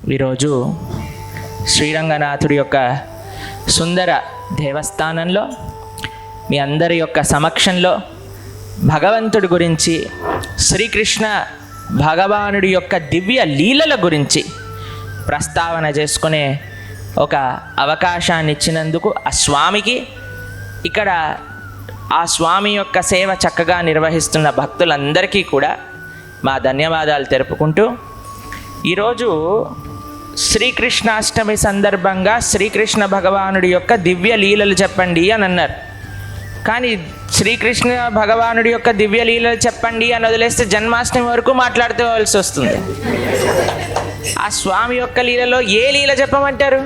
ఈరోజు శ్రీరంగనాథుడి యొక్క సుందర దేవస్థానంలో మీ అందరి యొక్క సమక్షంలో భగవంతుడి గురించి, శ్రీకృష్ణ భగవానుడి యొక్క దివ్య లీలల గురించి ప్రస్తావన చేసుకునే ఒక అవకాశాన్ని ఇచ్చినందుకు ఆ స్వామికి, ఇక్కడ ఆ స్వామి యొక్క సేవ చక్కగా నిర్వహిస్తున్న భక్తులందరికీ కూడా మా ధన్యవాదాలు తెలుపుకుంటూ, ఈరోజు శ్రీకృష్ణాష్టమి సందర్భంగా శ్రీకృష్ణ భగవానుడి యొక్క దివ్య లీలలు చెప్పండి అని అన్నారు. కానీ శ్రీకృష్ణ భగవానుడి యొక్క దివ్య లీలలు చెప్పండి అని వదిలేస్తే జన్మాష్టమి వరకు మాట్లాడుకోవాల్సి వస్తుంది. ఆ స్వామి యొక్క లీలలో ఏ లీల చెప్పమంటారు?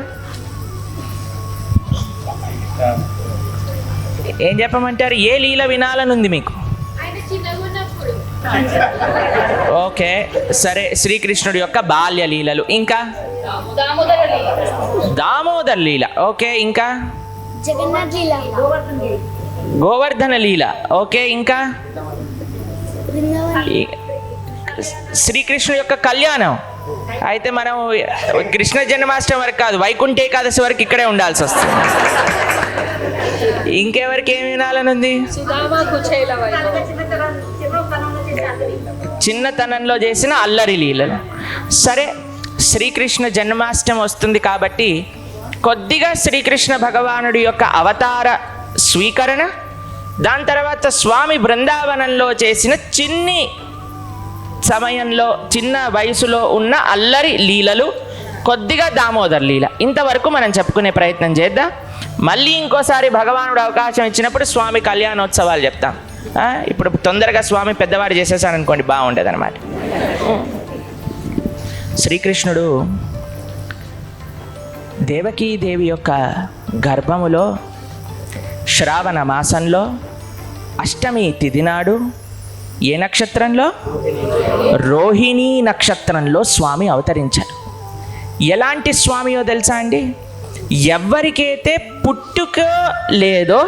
ఏం చెప్పమంటారు? ఏ లీల వినాలనుంది మీకు? ఓకే, సరే. శ్రీకృష్ణుడి యొక్క బాల్య లీలలు, ఇంకా దామోదర్ లీల, ఓకే, ఇంకా గోవర్ధన లీల, ఓకే, ఇంకా శ్రీకృష్ణుడి యొక్క కళ్యాణం. అయితే మనం కృష్ణ జన్మాష్టమి వరకు కాదు, వైకుంఠ ఏకాదశి వరకు ఇక్కడే ఉండాల్సి వస్తుంది. ఇంకెవరికి ఏమి వినాలని ఉంది? చిన్నతనంలో చేసిన అల్లరి లీలలు. సరే, శ్రీకృష్ణ జన్మాష్టమి వస్తుంది కాబట్టి కొద్దిగా శ్రీకృష్ణ భగవానుడి యొక్క అవతార స్వీకరణ, దాని తర్వాత స్వామి బృందావనంలో చేసిన చిన్ని సమయంలో చిన్న వయసులో ఉన్న అల్లరి లీలలు, కొద్దిగా దామోదర్ లీల, ఇంతవరకు మనం చెప్పుకునే ప్రయత్నం చేద్దాం. మళ్ళీ ఇంకోసారి భగవానుడు అవకాశం ఇచ్చినప్పుడు స్వామి కళ్యాణోత్సవాలు చెప్తాం. ఇప్పుడు తొందరగా స్వామి పెద్దవాడు చేసేసాడు అనుకోండి, బాగుండదు అనమాట. శ్రీకృష్ణుడు దేవకీదేవి యొక్క గర్భములో శ్రావణ మాసంలో అష్టమి తిథి నాడు ఏ నక్షత్రంలో? రోహిణీ నక్షత్రంలో స్వామి అవతరించారు. ఎలాంటి స్వామియో తెలుసా అండి? ఎవరికైతే పుట్టుక లేదో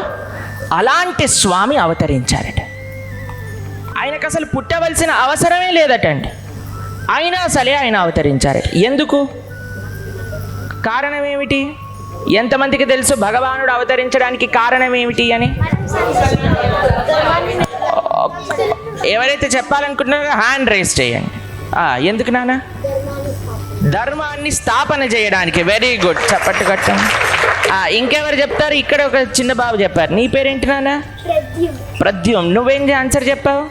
అలాంటి స్వామి అవతరించారట. ఆయనకు అసలు పుట్టవలసిన అవసరమే లేదటండి, అయినా సరే ఆయన అవతరించారట. ఎందుకు? కారణం ఏమిటి? ఎంతమందికి తెలుసు భగవానుడు అవతరించడానికి కారణం ఏమిటి అని? ఎవరైతే చెప్పాలనుకుంటున్నారో హ్యాండ్ రైజ్ చేయండి. ఎందుకు నాన్న? ధర్మాన్ని స్థాపన చేయడానికి. వెరీ గుడ్, చప్పట్టు కట్టం. ఇంకెవరు చెప్తారు? ఇక్కడ ఒక చిన్న బాబు చెప్పారు. నీ పేరేంటి నాన్న? ప్రద్యుమ్. నువ్వేం ఆన్సర్ చెప్పావు?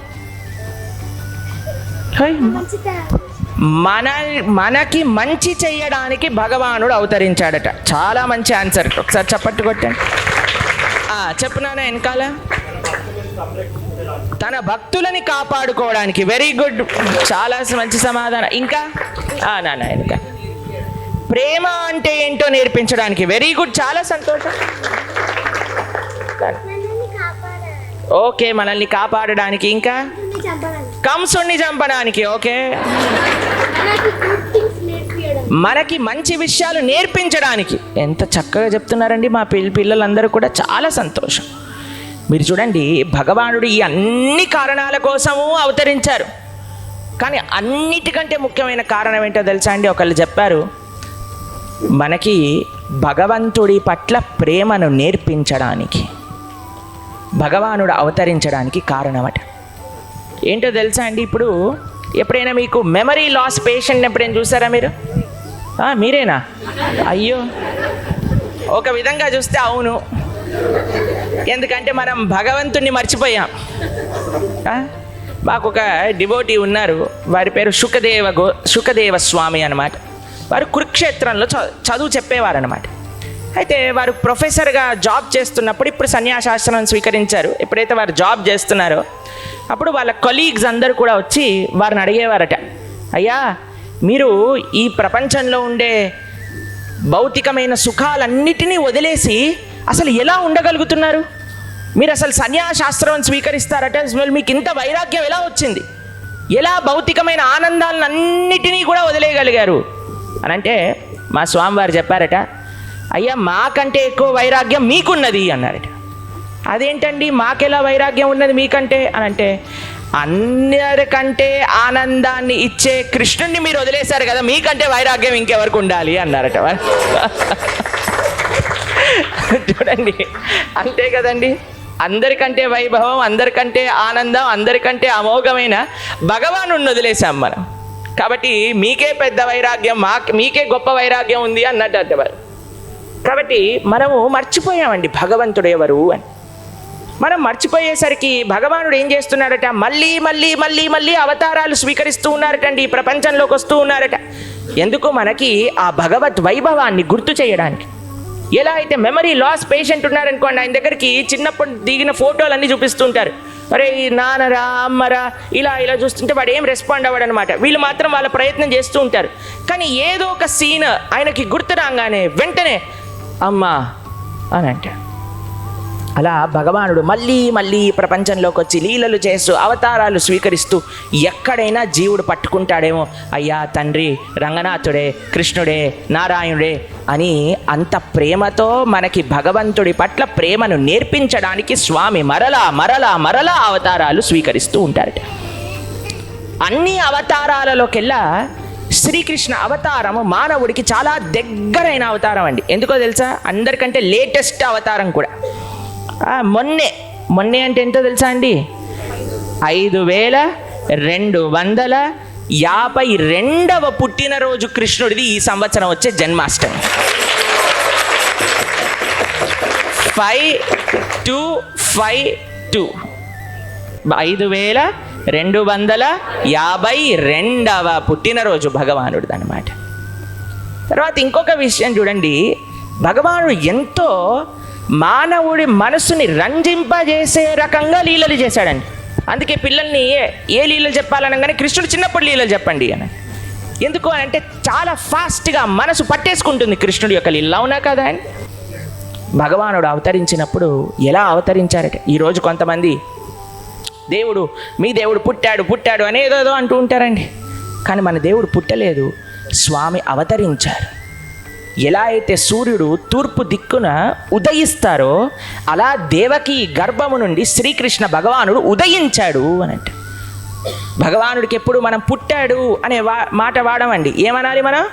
మనకి మంచి చెయ్యడానికి భగవానుడు అవతరించాడట. చాలా మంచి ఆన్సర్, ఒకసారి చప్పట్టు కొట్టండి. చెప్పు నాన్న వెనకాల. తన భక్తులని కాపాడుకోవడానికి. వెరీ గుడ్, చాలా మంచి సమాధానం. ఇంకా నాన్న వెనక. ప్రేమ అంటే ఏంటో నేర్పించడానికి. వెరీ గుడ్, చాలా సంతోషం. ఓకే, మనల్ని కాపాడడానికి. ఇంకా కంసుణ్ణి చంపడానికి. ఓకే, మనకి మంచి విషయాలు నేర్పించడానికి. ఎంత చక్కగా చెప్తున్నారండి మా పిల్లలందరూ కూడా, చాలా సంతోషం. మీరు చూడండి, భగవానుడు ఈ అన్ని కారణాల కోసము అవతరించారు. కానీ అన్నిటికంటే ముఖ్యమైన కారణం ఏంటో తెలుసా అండి? ఒకళ్ళు చెప్పారు, మనకి భగవంతుడి పట్ల ప్రేమను నేర్పించడానికి భగవానుడు అవతరించడానికి కారణమట. ఏంటో తెలుసా అండి? ఇప్పుడు ఎప్పుడైనా మీకు మెమరీ లాస్ పేషెంట్ ఎప్పుడైనా చూసారా మీరు? మీరేనా? అయ్యో, ఒక విధంగా చూస్తే అవును. ఎందుకంటే మనం భగవంతుణ్ణి మర్చిపోయాం. మాకు ఒక డివోటీ ఉన్నారు, వారి పేరు శుకదేవ స్వామి అన్నమాట. వారు కురుక్షేత్రంలో చదువు చెప్పేవారు అన్నమాట. అయితే వారు ప్రొఫెసర్గా జాబ్ చేస్తున్నప్పుడు, ఇప్పుడు సన్యాసాశ్రమం స్వీకరించారు. ఎప్పుడైతే వారు జాబ్ చేస్తున్నారో అప్పుడు వాళ్ళ కొలీగ్స్ అందరూ కూడా వచ్చి వారిని అడిగేవారట, అయ్యా మీరు ఈ ప్రపంచంలో ఉండే భౌతికమైన సుఖాలన్నిటినీ వదిలేసి అసలు ఎలా ఉండగలుగుతున్నారు? మీరు అసలు సన్యాసాశ్రమం స్వీకరిస్తారట, మీకు ఇంత వైరాగ్యం ఎలా వచ్చింది? ఎలా భౌతికమైన ఆనందాలను అన్నిటినీ కూడా వదిలేయగలిగారు అని అంటే మా స్వామివారు చెప్పారట, అయ్యా మాకంటే ఎక్కువ వైరాగ్యం మీకున్నది అన్నారట. అదేంటండి, మాకెలా వైరాగ్యం ఉన్నది మీకంటే అని అంటే, అందరికంటే ఆనందాన్ని ఇచ్చే కృష్ణుడిని మీరు వదిలేశారు కదా, మీకంటే వైరాగ్యం ఇంకెవరికి ఉండాలి అన్నారట. చూడండి, అంతే కదండి. అందరికంటే వైభవం, అందరికంటే ఆనందం, అందరికంటే అమోఘమైన భగవాను వదిలేశాం మనం. కాబట్టి మీకే పెద్ద వైరాగ్యం, మీకే గొప్ప వైరాగ్యం ఉంది అన్నట్టు అంటవారు. కాబట్టి మనము మర్చిపోయామండి భగవంతుడు ఎవరు అని. మనం మర్చిపోయేసరికి భగవానుడు ఏం చేస్తున్నాడట, మళ్ళీ మళ్ళీ మళ్ళీ మళ్ళీ అవతారాలు స్వీకరిస్తూ ఉన్నారటండి, ఈ ప్రపంచంలోకి వస్తూ ఉన్నారట. ఎందుకు? మనకి ఆ భగవద్ వైభవాన్ని గుర్తు చేయడానికి. ఎలా అయితే మెమరీ లాస్ పేషెంట్ ఉన్నారనుకోండి, ఆయన దగ్గరికి చిన్నప్పుడు దిగిన ఫోటోలన్నీ చూపిస్తుంటారు. అరే నాన్నరా అమ్మరా ఇలా ఇలా చూస్తుంటే వాడు ఏం రెస్పాండ్ అవ్వడు అనమాట. వీళ్ళు మాత్రం వాళ్ళ ప్రయత్నం చేస్తూ ఉంటారు. కానీ ఏదో ఒక సీన్ ఆయనకి గుర్తు రాగానే వెంటనే అమ్మా అని అంటాడు. అలా భగవానుడు మళ్ళీ మళ్ళీ ప్రపంచంలోకి వచ్చి లీలలు చేస్తూ అవతారాలు స్వీకరిస్తూ ఎక్కడైనా జీవుడు పట్టుకుంటాడేమో, అయ్యా తండ్రి రంగనాథుడే, కృష్ణుడే, నారాయణుడే అని అంత ప్రేమతో మనకి భగవంతుడి పట్ల ప్రేమను నేర్పించడానికి స్వామి మరలా మరలా మరలా అవతారాలు స్వీకరిస్తూ ఉంటారట. అన్ని అవతారాలలోకెల్లా శ్రీకృష్ణ అవతారము మానవుడికి చాలా దగ్గరైన అవతారం అండి. ఎందుకో తెలుసా? అందరికంటే లేటెస్ట్ అవతారం కూడా. మొన్నే అంటే ఎంతో తెలుసా అండి? 5252వ పుట్టినరోజు కృష్ణుడిది ఈ సంవత్సరం వచ్చే జన్మాష్టమి. 5252 5252వ పుట్టినరోజు భగవానుడిది అన్నమాట. తర్వాత ఇంకొక విషయం చూడండి, భగవానుడు ఎంతో మానవుడి మనసుని రంజింపజేసే రకంగా లీలలు చేశాడండి. అందుకే పిల్లల్ని ఏ లీలలు చెప్పాలనగానే కృష్ణుడు చిన్నప్పుడు లీలలు చెప్పండి అని. ఎందుకు అని అంటే చాలా ఫాస్ట్గా మనసు పట్టేసుకుంటుంది కృష్ణుడి యొక్క లీలలు. అవునా కదా అని భగవానుడు అవతరించినప్పుడు ఎలా అవతరించారట. ఈరోజు కొంతమంది మీ దేవుడు పుట్టాడు అనేదో అంటూ ఉంటారండి. కానీ మన దేవుడు పుట్టలేదు, స్వామి అవతరించారు. ఎలా అయితే సూర్యుడు తూర్పు దిక్కున ఉదయిస్తారో అలా దేవకి గర్భము నుండి శ్రీకృష్ణ భగవానుడు ఉదయించాడు అని అంటే. భగవానుడికి ఎప్పుడు మనం పుట్టాడు అనే మాట వాడమండి, ఏమనాలి మనం?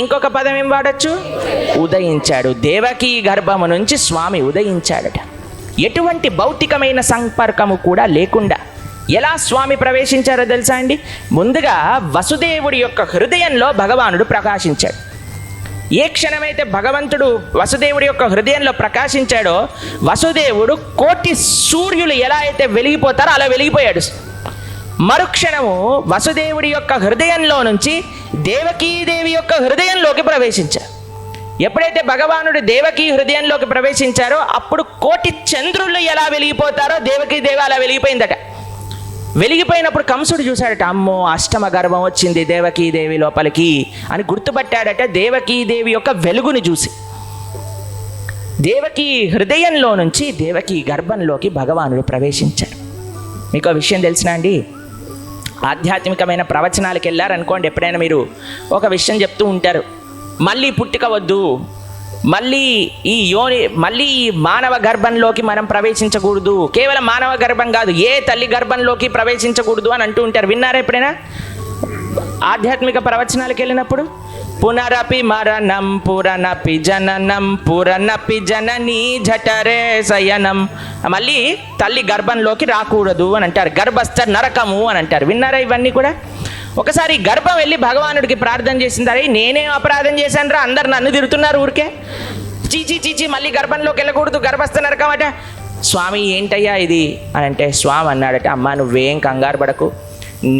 ఇంకొక పదం ఏం వాడచ్చు? ఉదయించాడు. దేవకి గర్భము నుంచి స్వామి ఉదయించాడట. ఎటువంటి భౌతికమైన సంపర్కము కూడా లేకుండా ఎలా స్వామి ప్రవేశించారో తెలుసా అండి? ముందుగా వసుదేవుడి యొక్క హృదయంలో భగవానుడు ప్రకాశించాడు. ఏ క్షణమైతే భగవంతుడు వసుదేవుడి యొక్క హృదయంలో ప్రకాశించాడో, వసుదేవుడు కోటి సూర్యులు ఎలా అయితే వెలిగిపోతారో అలా వెలిగిపోయాడు. మరుక్షణము వసుదేవుడి యొక్క హృదయంలో నుంచి దేవకీదేవి యొక్క హృదయంలోకి ప్రవేశించారు. ఎప్పుడైతే భగవానుడు దేవకీ హృదయంలోకి ప్రవేశించారో అప్పుడు కోటి చంద్రులు ఎలా వెలిగిపోతారో దేవకీదేవి అలా వెలిగిపోయిందట. వెలిగిపోయినప్పుడు కంసుడు చూశాడట, అమ్మో అష్టమ గర్భం వచ్చింది దేవకీదేవి లోపలికి అని గుర్తుపట్టాడట. దేవకీదేవి యొక్క వెలుగుని చూసి దేవకీ హృదయంలో నుంచి దేవకీ గర్భంలోకి భగవానుడు ప్రవేశించారు. మీకు విషయం తెలిసినా అండి? ఆధ్యాత్మికమైన ప్రవచనాలకు వెళ్ళారనుకోండి, ఎప్పుడైనా మీరు ఒక విషయం చెప్తూ ఉంటారు, మళ్ళీ పుట్టుక వద్దు, మళ్ళీ ఈ మానవ గర్భంలోకి మనం ప్రవేశించకూడదు, కేవలం మానవ గర్భం కాదు ఏ తల్లి గర్భంలోకి ప్రవేశించకూడదు అని అంటూ ఉంటారు. విన్నారా ఎప్పుడైనా ఆధ్యాత్మిక ప్రవచనాలకు వెళ్ళినప్పుడు? పునరపి మరణం పురనపి జననం పురనపి జననీ జఠరే శయనం. మళ్ళీ తల్లి గర్భంలోకి రాకూడదు అని అంటారు. గర్భస్థ నరకము అని అంటారు. విన్నారా ఇవన్నీ కూడా? ఒకసారి గర్భం వెళ్ళి భగవానుడికి ప్రార్థన చేసింది, అరే నేనేం అపరాధం చేశాను రా, అందరు నన్ను తిడుతున్నారు ఊరికే, చీచి మళ్ళీ గర్భంలోకి వెళ్ళకూడదు, గర్భస్థ నరకం అట. స్వామి ఏంటయ్యా ఇది అని అంటే స్వామి అన్నాడట, అమ్మ నువ్వేం కంగారు పడకు,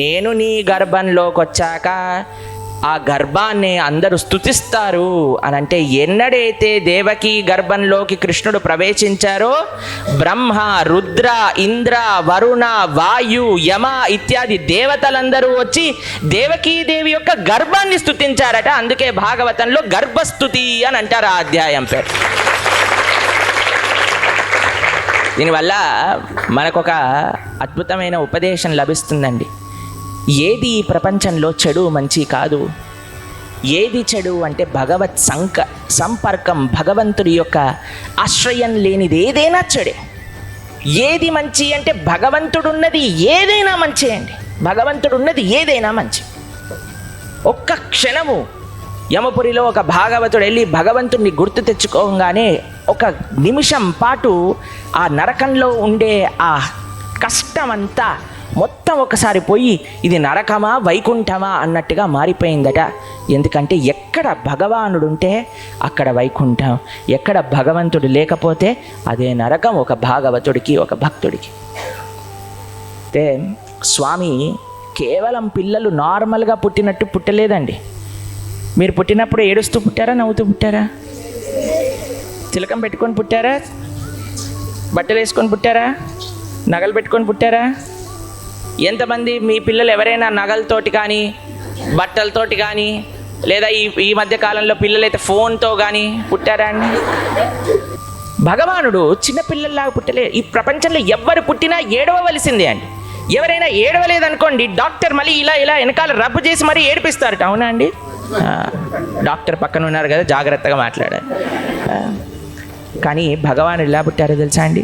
నేను నీ గర్భంలోకి వచ్చాక ఆ గర్భాన్ని అందరూ స్తుతిస్తారు అని అంటే, ఎన్నడైతే దేవకి గర్భంలోకి కృష్ణుడు ప్రవేశించారో బ్రహ్మ, రుద్ర, ఇంద్ర, వరుణ, వాయు, యమ ఇత్యాది దేవతలందరూ వచ్చి దేవకీదేవి యొక్క గర్భాన్ని స్తుతించారట. అందుకే భాగవతంలో గర్భస్తుతి అని అంటారు ఆ అధ్యాయం పేరు. దీనివల్ల మనకొక అద్భుతమైన ఉపదేశం లభిస్తుందండి. ఏది ఈ ప్రపంచంలో చెడు మంచి కాదు. ఏది చెడు అంటే భగవత్ సంపర్కం, భగవంతుడి యొక్క ఆశ్రయం లేనిది ఏదైనా చెడే. ఏది మంచి అంటే భగవంతుడున్నది ఏదైనా మంచి అండి. భగవంతుడున్నది ఏదైనా మంచి. ఒక్క క్షణము యమపురిలో ఒక భాగవతుడు వెళ్ళి భగవంతుడిని గుర్తు తెచ్చుకోగానే ఒక నిమిషం పాటు ఆ నరకంలో ఉండే ఆ కష్టమంతా మొత్తం ఒకసారి పోయి ఇది నరకమా వైకుంఠమా అన్నట్టుగా మారిపోయిందట. ఎందుకంటే ఎక్కడ భగవానుడు ఉంటే అక్కడ వైకుంఠం, ఎక్కడ భగవంతుడు లేకపోతే అదే నరకం ఒక భాగవతుడికి, ఒక భక్తుడికి. అయితే స్వామి కేవలం పిల్లలు నార్మల్గా పుట్టినట్టు పుట్టలేదండి. మీరు పుట్టినప్పుడు ఏడుస్తూ పుట్టారా, నవ్వుతూ పుట్టారా? తిలకం పెట్టుకొని పుట్టారా? బట్టలు వేసుకొని పుట్టారా? నగలు పెట్టుకొని పుట్టారా? ఎంతమంది మీ పిల్లలు ఎవరైనా నగలతోటి కానీ బట్టలతోటి కానీ లేదా ఈ మధ్య కాలంలో పిల్లలైతే ఫోన్తో కానీ పుట్టారా అండి? భగవానుడు చిన్నపిల్లల్లాగా పుట్టలే. ఈ ప్రపంచంలో ఎవరు పుట్టినా ఏడవవలసిందే అండి. ఎవరైనా ఏడవలేదనుకోండి, డాక్టర్ మళ్ళీ ఇలా వెనకాల రబ్బు చేసి మరీ ఏడిపిస్తారట. అవునా అండి? డాక్టర్ పక్కన ఉన్నారు కదా, జాగ్రత్తగా మాట్లాడారు. కానీ భగవానుడు ఎలా పుట్టారో తెలుసా అండి?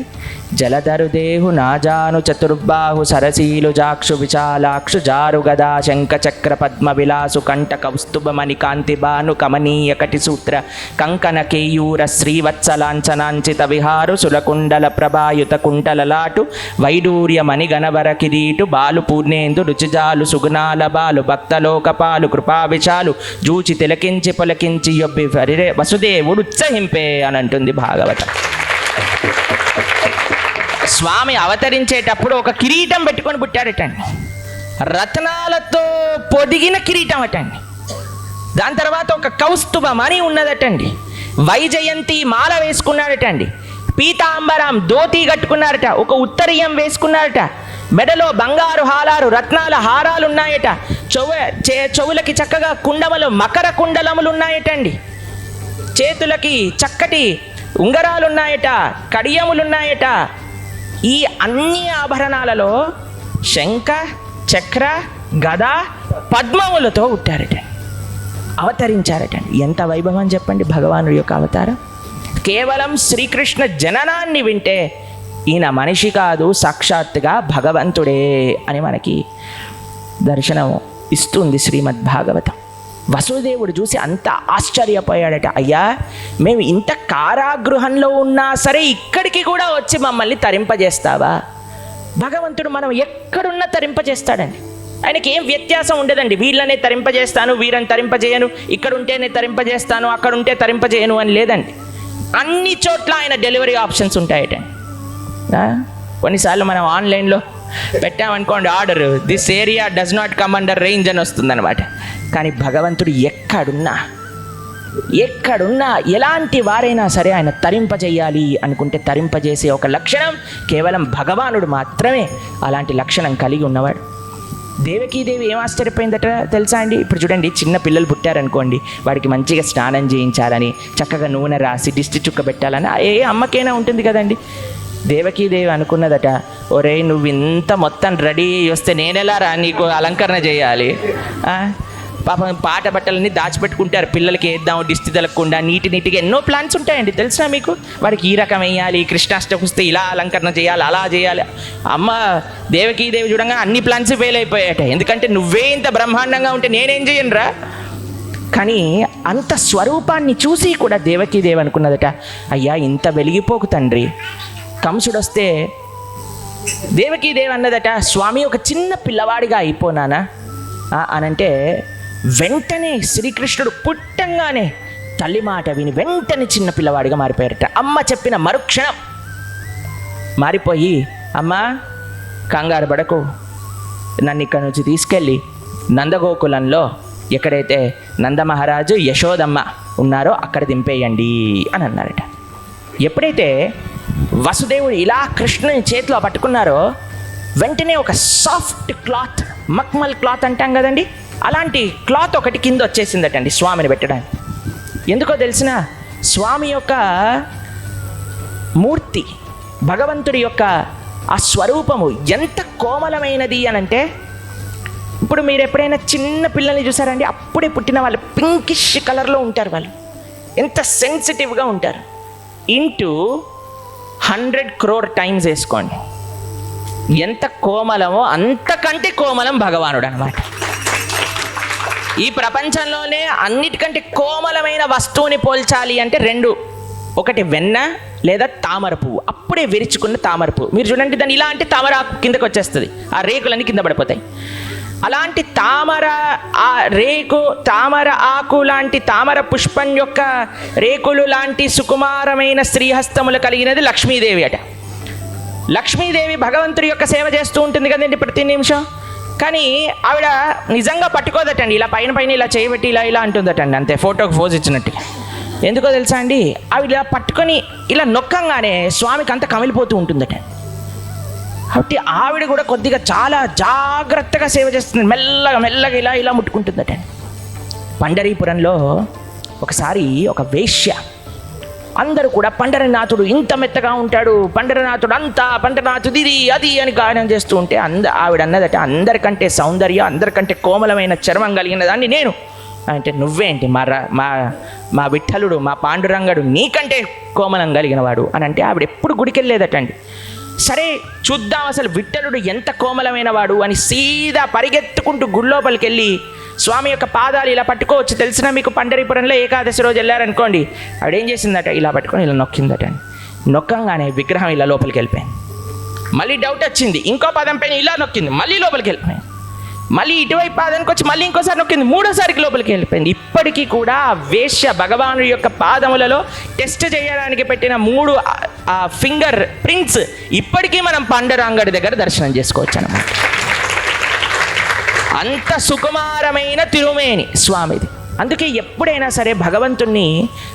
జలధరుదేహు నాజాను చతుర్బాహు సరసీలు జాక్షు విశాలాక్షు జారు గదా శంఖ చక్ర పద్మ విలాసు కంఠ కౌస్తుభమణి కాంతి భాను కమనీయ కటి సూత్ర కంకణ కేయూర శ్రీవత్సలాంఛనాంచిత విహారు సులకుండల ప్రభాయుత కుంటలలాటు వైడూర్య మణి గణవర కిరీటు బాలు పూర్ణేందు రుచిజాలు సుగుణాల బాలు భక్తలోకపాలు కృపా విశాలు జూచి తిలకించి పొలకించి యొబ్బి వరిరే వసుదేవుడు ఉత్సహింపే అని అంటుంది భాగవతం. స్వామి అవతరించేటప్పుడు ఒక కిరీటం పెట్టుకొని పుట్టాడటండి. రత్నాలతో పొదిగిన కిరీటం అటండి. దాని తర్వాత ఒక కౌస్తుభమణి ఉన్నదటండి. వైజయంతి మాల వేసుకున్నాడటండి. పీతాంబరం ధోతి కట్టుకున్నారట. ఒక ఉత్తరీయం వేసుకున్నారట. మెడలో బంగారు హారాలు రత్నాల హారాలు ఉన్నాయట. చెవులకి చక్కగా కుండములు మకర కుండలములు ఉన్నాయటండి. చేతులకి చక్కటి ఉంగరాలు ఉన్నాయట, కడియములు ఉన్నాయట. ఈ అన్ని ఆభరణాలలో శంఖ చక్ర గద పద్మములతో పుట్టారట, అవతరించారటండి. ఎంత వైభవం చెప్పండి భగవానుడి యొక్క అవతారం. కేవలం శ్రీకృష్ణ జననాన్ని వింటే ఈయన మనిషి కాదు, సాక్షాత్తుగా భగవంతుడే అని మనకి దర్శనం ఇస్తుంది శ్రీమద్ భాగవతం. వసుదేవుడు చూసి అంత ఆశ్చర్యపోయాడట. అయ్యా, మేము ఇంత కారాగృహంలో ఉన్నా సరే ఇక్కడికి కూడా వచ్చి మమ్మల్ని తరింపజేస్తావా? భగవంతుడు మనం ఎక్కడున్నా తరింపజేస్తాడండి. ఆయనకి ఏం వ్యత్యాసం ఉండదండి. వీళ్ళనే తరింపజేస్తాను, వీరని తరింపజేయను, ఇక్కడ ఉంటేనే తరింపజేస్తాను, అక్కడ ఉంటే తరింపజేయను అని లేదండి. అన్ని చోట్ల ఆయన డెలివరీ ఆప్షన్స్ ఉంటాయటండి. కొన్నిసార్లు మనం ఆన్లైన్లో పెట్టామనుకోండి order, this area does not come under range అని వస్తుందన్నమాట. కానీ భగవంతుడు ఎక్కడున్నా ఎలాంటి వారైనా సరే ఆయన తరింపజేయాలి అనుకుంటే తరింపజేసే ఒక లక్షణం కేవలం భగవానుడు మాత్రమే అలాంటి లక్షణం కలిగి ఉన్నవాడు. దేవకీదేవి ఏం ఆశ్చర్యపోయిందట తెలుసా అండి? ఇప్పుడు చూడండి, చిన్న పిల్లలు పుట్టారనుకోండి, వాడికి మంచిగా స్నానం చేయించాలని, చక్కగా నూనె రాసి దిష్టి చుక్క పెట్టాలని ఏ అమ్మకైనా ఉంటుంది కదండి. దేవకీదేవి అనుకున్నదట, ఒరే నువ్వు ఇంత మొత్తం రెడీ వస్తే నేనెలా రా నీకు అలంకరణ చేయాలి? పాపం పాట బట్టలన్నీ దాచిపెట్టుకుంటారు, పిల్లలకి వేద్దాం దిష్టి తలగకుండా నీట్గా ఎన్నో ప్లాన్స్ ఉంటాయండి తెలుసా మీకు. వాడికి ఈ రకం వేయాలి, కృష్ణాష్టమి వస్తే ఇలా అలంకరణ చేయాలి, అలా చేయాలి. అమ్మ దేవకీదేవి చూడంగా అన్ని ప్లాన్స్ ఫెయిల్ అయిపోయాట. ఎందుకంటే నువ్వే ఇంత బ్రహ్మాండంగా ఉంటే నేనేం చేయను రా. కానీ అంత స్వరూపాన్ని చూసి కూడా దేవకీదేవి అనుకున్నదట, అయ్యా ఇంత వెలిగిపోకు తండ్రి. కంసుడు వస్తే దేవకీదేవి అన్నదట, స్వామి ఒక చిన్న పిల్లవాడిగా అయిపోనానా అనంటే వెంటనే శ్రీకృష్ణుడు పుట్టంగానే తల్లి మాట విని వెంటనే చిన్న పిల్లవాడిగా మారిపోయారట. అమ్మ చెప్పిన మరుక్షణం మారిపోయి, అమ్మ కంగారు పడకు, నన్ను ఇక్కడ నుంచి తీసుకెళ్ళి నందగోకులంలో ఎక్కడైతే నందమహారాజు యశోదమ్మ ఉన్నారో అక్కడ దింపేయండి అని అన్నారట. ఎప్పుడైతే వసుదేవుడు ఇలా కృష్ణుని చేతిలో పట్టుకున్నారో వెంటనే ఒక సాఫ్ట్ క్లాత్, మక్మల్ క్లాత్ అంటాం కదండి, అలాంటి క్లాత్ ఒకటి కింద వచ్చేసిందటండి స్వామిని పెట్టడానికి. ఎందుకో తెలిసిన, స్వామి యొక్క మూర్తి, భగవంతుడి యొక్క ఆ స్వరూపము ఎంత కోమలమైనది అనంటే, ఇప్పుడు మీరు ఎప్పుడైనా చిన్న పిల్లల్ని చూసారండి, అప్పుడే పుట్టిన వాళ్ళు పింకిష్ కలర్లో ఉంటారు. వాళ్ళు ఎంత సెన్సిటివ్గా ఉంటారు. ఇంటూ 100 crore టైమ్స్ వేసుకోండి. ఎంత కోమలమో అంతకంటే కోమలం భగవానుడు అనమాట. ఈ ప్రపంచంలోనే అన్నిటికంటే కోమలమైన వస్తువుని పోల్చాలి అంటే 2, ఒకటి వెన్న లేదా తామర పువ్వు. అప్పుడే విరుచుకున్న తామర పువ్వు. మీరు చూడండి, దాన్ని ఇలా అంటే తామర ఆకు కిందకు వచ్చేస్తుంది, ఆ రేకులన్నీ కింద పడిపోతాయి. అలాంటి తామర ఆ రేకు, తామర ఆకు లాంటి తామర పుష్పం యొక్క రేకులు లాంటి సుకుమారమైన శ్రీహస్తములు కలిగినది లక్ష్మీదేవి అట. లక్ష్మీదేవి భగవంతుడి యొక్క సేవ చేస్తూ ఉంటుంది కదండి ప్రతి నిమిషం. కానీ ఆవిడ నిజంగా పట్టుకోదటండి, ఇలా పైన ఇలా చేయబెట్టి ఇలా అంటుందటండి, అంతే ఫోటోకి పోజ్ ఇచ్చినట్టుగా. ఎందుకో తెలుసా అండి, ఆవిడ ఇలా పట్టుకొని ఇలా నొక్కంగానే స్వామికి అంత కమిలిపోతూ ఉంటుందట. కాబట్టి ఆవిడ కూడా కొద్దిగా చాలా జాగ్రత్తగా సేవ చేస్తుంది, మెల్లగా ఇలా ముట్టుకుంటుందట. పండరీపురంలో ఒకసారి ఒక వేశ్య, అందరూ కూడా పండరీనాథుడు ఇంత మెత్తగా ఉంటాడు, పండరీనాథుడు ఇది అది అని గానం చేస్తూ ఉంటే ఆవిడ అన్నదట, అందరికంటే సౌందర్యం, అందరికంటే కోమలమైన చర్మం కలిగిన దాన్ని నేను అంటే, నువ్వేంటి మా విఠలుడు, మా పాండురంగడు నీకంటే కోమలం కలిగిన వాడు అని అంటే, ఆవిడ ఎప్పుడు గుడికి వెళ్ళేదటండి. సరే చూద్దాం అసలు విఠలుడు ఎంత కోమలమైన వాడు అని సీదా పరిగెత్తుకుంటూ గుడిలోపలికి వెళ్ళి స్వామి యొక్క పాదాలు ఇలా పట్టుకోవచ్చు. తెలిసిన మీకు పండరీపురంలో ఏకాదశి రోజు వెళ్ళారనుకోండి, ఆవిడేం చేసిందట, ఇలా పట్టుకొని ఇలా నొక్కిందటండి. నొక్కంగానే విగ్రహం ఇలా లోపలికి వెళ్ళిపోయింది. మళ్ళీ డౌట్ వచ్చింది, ఇంకో పాదం పైన ఇలా నొక్కింది, మళ్ళీ లోపలికి వెళ్ళిపోయింది. మళ్ళీ ఇటువైపు పాదానికి వచ్చి మళ్ళీ ఇంకోసారి నొక్కింది, 3వసారికి లోపలికి వెళ్ళిపోయింది. ఇప్పటికీ కూడా ఆ వేశ్య భగవానుడి యొక్క పాదములలో టెస్ట్ చేయడానికి పెట్టిన 3 ఫింగర్ ప్రింట్స్ ఇప్పటికీ మనం పాండురంగడి దగ్గర దర్శనం చేసుకోవచ్చు అన్నమాట. అంత సుకుమారమైన తిరుమేని స్వామిది. అందుకే ఎప్పుడైనా సరే భగవంతుణ్ణి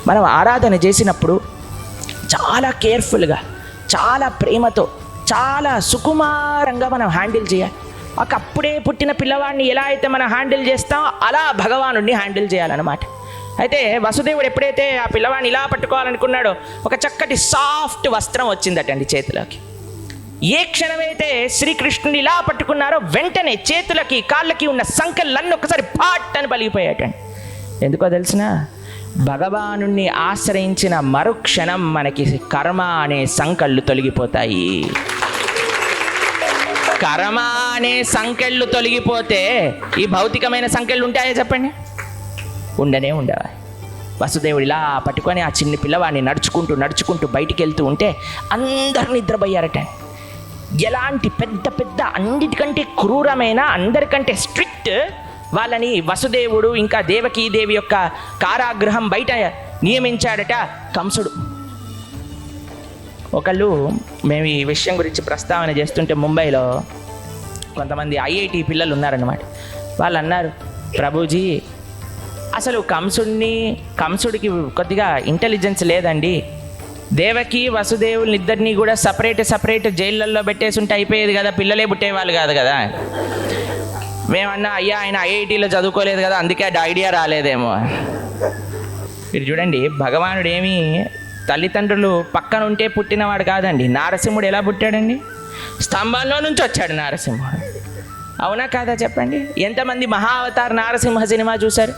మనం ఆరాధన చేసినప్పుడు చాలా కేర్ఫుల్గా, చాలా ప్రేమతో, చాలా సుకుమారంగా మనం హ్యాండిల్ చేయాలి. అప్పుడే పుట్టిన పిల్లవాడిని ఎలా అయితే మనం హ్యాండిల్ చేస్తామో అలా భగవానుడిని హ్యాండిల్ చేయాలన్నమాట. అయితే వసుదేవుడు ఎప్పుడైతే ఆ పిల్లవాడిని ఇలా పట్టుకోవాలనుకున్నాడో, ఒక చక్కటి సాఫ్ట్ వస్త్రం వచ్చిందటండి చేతిలోకి. ఏ క్షణమైతే శ్రీకృష్ణుని ఇలా పట్టుకున్నారో వెంటనే చేతులకి కాళ్ళకి ఉన్న సంకెళ్ళన్నీ ఒకసారి పాట్ అని పలిగిపోయాటండి. ఎందుకో తెలిసిన, భగవానుణ్ణి ఆశ్రయించిన మరుక్షణం మనకి కర్మ అనే సంకెళ్ళు తొలగిపోతాయి. కర్మ అనే సంకెళ్ళు తొలగిపోతే ఈ భౌతికమైన సంకెళ్ళు ఉంటాయో చెప్పండి? ఉండనే ఉండవా. వసుదేవుడు ఇలా పట్టుకొని ఆ చిన్న పిల్లవాడిని నడుచుకుంటూ బయటికి వెళ్తూ ఉంటే అందరు నిద్రపోయారట. ఎలాంటి పెద్ద అన్నిటికంటే క్రూరమైన, అందరికంటే స్ట్రిక్ట్ వాళ్ళని వసుదేవుడు ఇంకా దేవకీదేవి యొక్క కారాగృహం బయట నియమించాడట కంసుడు. ఒకళ్ళు, మేము ఈ విషయం గురించి ప్రస్తావన చేస్తుంటే ముంబైలో కొంతమంది ఐఐటి పిల్లలు ఉన్నారన్నమాట. వాళ్ళు అన్నారు, ప్రభుజీ అసలు కంసుడికి కొద్దిగా ఇంటెలిజెన్స్ లేదండి, దేవకి వసుదేవుల్ని ఇద్దరిని కూడా సపరేట్ జైళ్ళల్లో పెట్టేసి ఉంటే అయిపోయేది కదా, పిల్లలే పుట్టేవాళ్ళు కాదు కదా. మేమన్నా అయ్యా ఆయన ఐఐటీలో చదువుకోలేదు కదా, అందుకే ఐడియా రాలేదేమో. మీరు చూడండి, భగవానుడు ఏమీ తల్లిదండ్రులు పక్కన ఉంటే పుట్టినవాడు కాదండి. నారసింహుడు ఎలా పుట్టాడండి? స్తంభంలో నుంచి వచ్చాడు నారసింహుడు. అవునా కాదా చెప్పండి? ఎంతమంది మహావతార్ నారసింహ సినిమా చూశారు?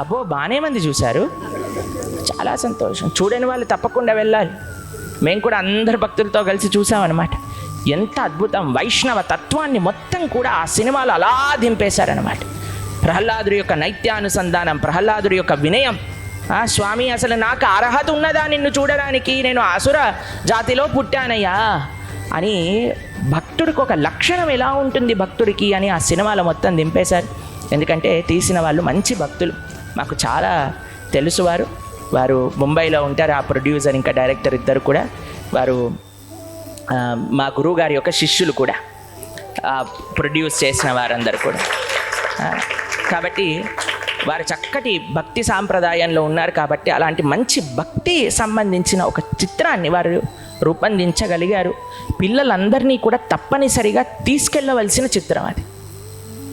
అబ్బో బాగానే మంది చూశారు. చాలా సంతోషం. చూడని వాళ్ళు తప్పకుండా వెళ్ళాలి. మేము కూడా అందరు భక్తులతో కలిసి చూసామన్నమాట. ఎంత అద్భుతం! వైష్ణవ తత్వాన్ని మొత్తం కూడా ఆ సినిమాలో అలా దింపేశారనమాట. ప్రహ్లాదుడి యొక్క నైత్యానుసంధానం, ప్రహ్లాదుడి యొక్క వినయం. స్వామి అసలు నాకు అర్హత ఉన్నదా నిన్ను చూడడానికి, నేను అసుర జాతిలో పుట్టానయ్యా అని భక్తుడికి ఒక లక్షణం ఎలా ఉంటుంది భక్తుడికి అని ఆ సినిమాలో మొత్తం దింపేశారు. ఎందుకంటే తీసిన వాళ్ళు మంచి భక్తులు, మాకు చాలా తెలుసు. వారు ముంబైలో ఉంటారు. ఆ ప్రొడ్యూసర్ ఇంకా డైరెక్టర్ ఇద్దరు కూడా వారు మా గురువు గారి యొక్క శిష్యులు కూడా, ప్రొడ్యూస్ చేసిన వారందరూ కూడా. కాబట్టి వారు చక్కటి భక్తి సాంప్రదాయంలో ఉన్నారు. కాబట్టి అలాంటి మంచి భక్తి సంబంధించిన ఒక చిత్రాన్ని వారు రూపొందించగలిగారు. పిల్లలందరినీ కూడా తప్పనిసరిగా తీసుకెళ్ళవలసిన చిత్రం అది.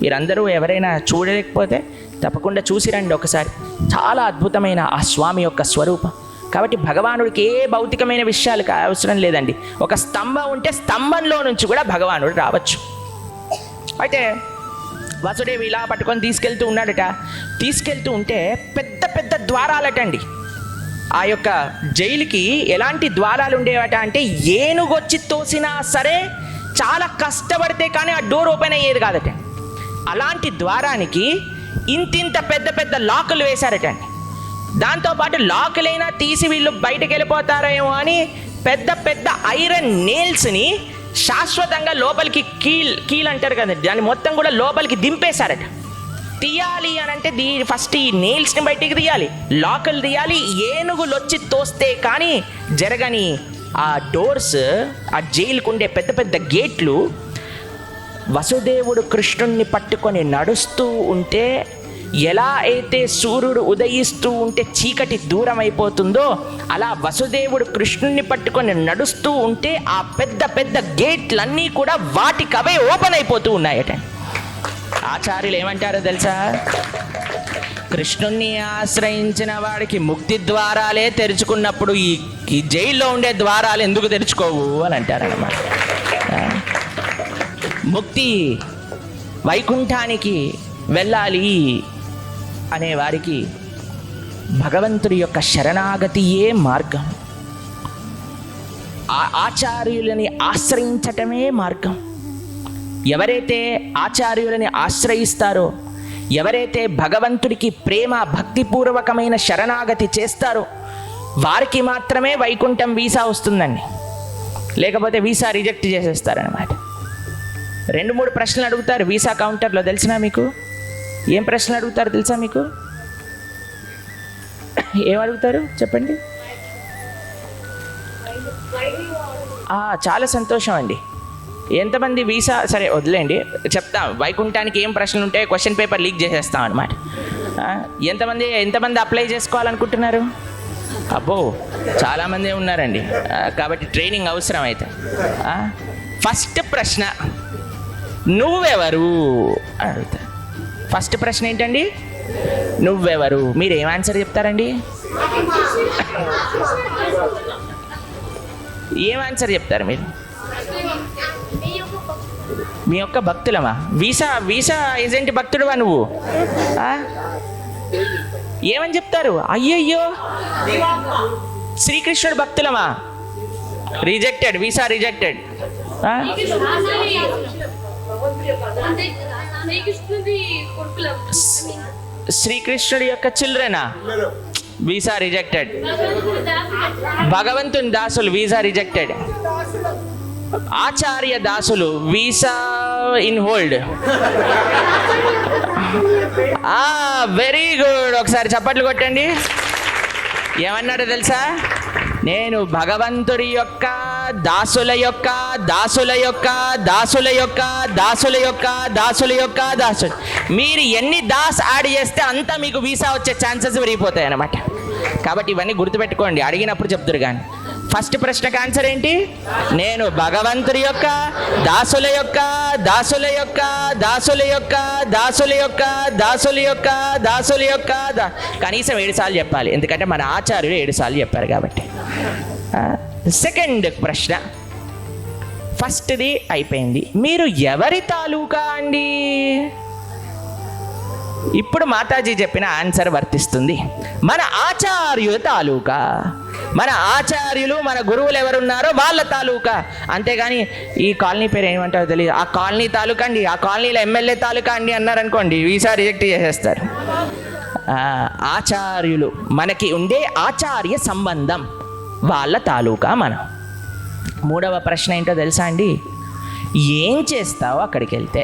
మీరందరూ ఎవరైనా చూడలేకపోతే తప్పకుండా చూసి రండి ఒకసారి. చాలా అద్భుతమైన ఆ స్వామి యొక్క స్వరూపం. కాబట్టి భగవానుడికి ఏ భౌతికమైన విషయాలు అవసరం లేదండి. ఒక స్తంభం ఉంటే స్తంభంలో నుంచి కూడా భగవానుడు రావచ్చు. అయితే వసుదేవి ఇలా పట్టుకొని తీసుకెళ్తూ ఉన్నాడట. తీసుకెళ్తూ ఉంటే పెద్ద ద్వారాలటండి. ఆ యొక్క జైలుకి ఎలాంటి ద్వారాలు ఉండేవట అంటే ఏనుగొచ్చి తోసినా సరే చాలా కష్టపడితే కానీ ఆ డోర్ ఓపెన్ అయ్యేది కాదట. అలాంటి ద్వారానికి ఇంతింత పెద్ద పెద్ద లాకులు వేశారటండి. దాంతోపాటు లాకులైనా తీసి వీళ్ళు బయటకు వెళ్ళిపోతారేమో అని పెద్ద పెద్ద ఐరన్ నేల్స్ని శాశ్వతంగా లోపలికి కీల్ అంటారు కదండి, దాన్ని మొత్తం కూడా లోపలికి దింపేశారట. తీయాలి అని అంటే ఫస్ట్ ఈ నెయిల్స్ని బయటికి తీయాలి, లాకులు తీయాలి. ఏనుగులు వచ్చి తోస్తే కానీ జరగని ఆ డోర్స్, ఆ జైలుకు ఉండే పెద్ద పెద్ద గేట్లు వసుదేవుడు కృష్ణుణ్ణి పట్టుకొని నడుస్తూ ఉంటే ఎలా అయితే సూర్యుడు ఉదయిస్తూ ఉంటే చీకటి దూరం అయిపోతుందో అలా వసుదేవుడు కృష్ణుణ్ణి పట్టుకొని నడుస్తూ ఉంటే ఆ పెద్ద పెద్ద గేట్లన్నీ కూడా వాటికవే ఓపెన్ అయిపోతూ ఉన్నాయట. ఆచార్యులు ఏమంటారో తెలుసా? కృష్ణుణ్ణి ఆశ్రయించిన వాడికి ముక్తి ద్వారాలే తెరుచుకున్నప్పుడు ఈ జైల్లో ఉండే ద్వారాలు ఎందుకు తెరుచుకోవు అని అంటారన్నమాట. ముక్తి వైకుంఠానికి వెళ్ళాలి అనే వారికి భగవంతుడి యొక్క శరణాగతియే మార్గం, ఆచార్యులని ఆశ్రయించటమే మార్గం. ఎవరైతే ఆచార్యులని ఆశ్రయిస్తారో, ఎవరైతే భగవంతుడికి ప్రేమ భక్తిపూర్వకమైన శరణాగతి చేస్తారో వారికి మాత్రమే వైకుంఠం వీసా వస్తుందండి. లేకపోతే వీసా రిజెక్ట్ చేసేస్తారనమాట. 2-3 ప్రశ్నలు అడుగుతారు వీసా కౌంటర్లో. తెలిసినా మీకు? ఏం ప్రశ్నలు అడుగుతారు తెలుసా మీకు? ఏం అడుగుతారు చెప్పండి? చాలా సంతోషం అండి. ఎంతమంది వీసా, సరే వదిలేండి చెప్తాం. వైకుంఠానికి ఏం ప్రశ్నలు ఉంటాయి క్వశ్చన్ పేపర్ లీక్ చేసేస్తాం అనమాట. ఎంతమంది అప్లై చేసుకోవాలనుకుంటున్నారు? అబ్బో చాలామంది ఉన్నారండి. కాబట్టి ట్రైనింగ్ అవసరం అయితే. ఫస్ట్ ప్రశ్న నువ్వెవరు అని అడుగుతారు. ఫస్ట్ ప్రశ్న ఏంటండి? నువ్వెవరు. మీరు ఏం ఆన్సర్ చెప్తారండి? ఏం ఆన్సర్ చెప్తారు మీరు? మీ యొక్క భక్తులమా? వీసా ఏజెంట్ భక్తుడువా నువ్వు? ఏమని చెప్తారు? అయ్యయ్యో శ్రీకృష్ణుడు భక్తులమా? Rejected, visa rejected. శ్రీకృష్ణుడి యొక్క చిల్డ్రనా? Visa rejected. భగవంతుని దాసులు visa rejected. Acharya Dasulu visa in hold. Very good. ఒకసారి చప్పట్లు కొట్టండి. ఏమన్నాడో తెలుసా? నేను భగవంతుడి యొక్క దాసుల యొక్క దాసుల యొక్క దాసుల యొక్క దాసుల యొక్క దాసుల యొక్క దాసులు. మీరు ఎన్ని దాస్ యాడ్ చేస్తే అంతా మీకు వీసా వచ్చే ఛాన్సెస్ పెరిగిపోతాయి అన్నమాట. కాబట్టి ఇవన్నీ గుర్తుపెట్టుకోండి, అడిగినప్పుడు చెప్తారు. కానీ ఫస్ట్ ప్రశ్నకు ఆన్సర్ ఏంటి? నేను భగవంతుడి యొక్క దాసుల యొక్క దాసుల యొక్క దాసుల యొక్క దాసుల యొక్క దాసుల యొక్క దాసుల యొక్క కనీసం 7 సార్లు చెప్పాలి, ఎందుకంటే మన ఆచార్యులు 7 సార్లు చెప్పారు కాబట్టి. సెకండ్ ప్రశ్న, ఫస్ట్ది అయిపోయింది. మీరు ఎవరి తాలూకా అండి? ఇప్పుడు మాతాజీ చెప్పిన ఆన్సర్ వర్తిస్తుంది. మన ఆచార్యుల తాలూకా. మన ఆచార్యులు, మన గురువులు ఎవరున్నారో వాళ్ళ తాలూకా. అంతేగాని ఈ కాలనీ పేరు ఏమంటారో తెలియదు, ఆ కాలనీ తాలూకా అండి, ఆ కాలనీలో ఎమ్మెల్యే తాలూకా అండి అన్నారనుకోండి, వీసా రిజెక్ట్ చేసేస్తారు. ఆచార్యులు, మనకి ఉండే ఆచార్య సంబంధం, వాళ్ళ తాలూకా మనం. మూడవ ప్రశ్న ఏంటో తెలుసా అండి? ఏం చేస్తావు అక్కడికి వెళ్తే?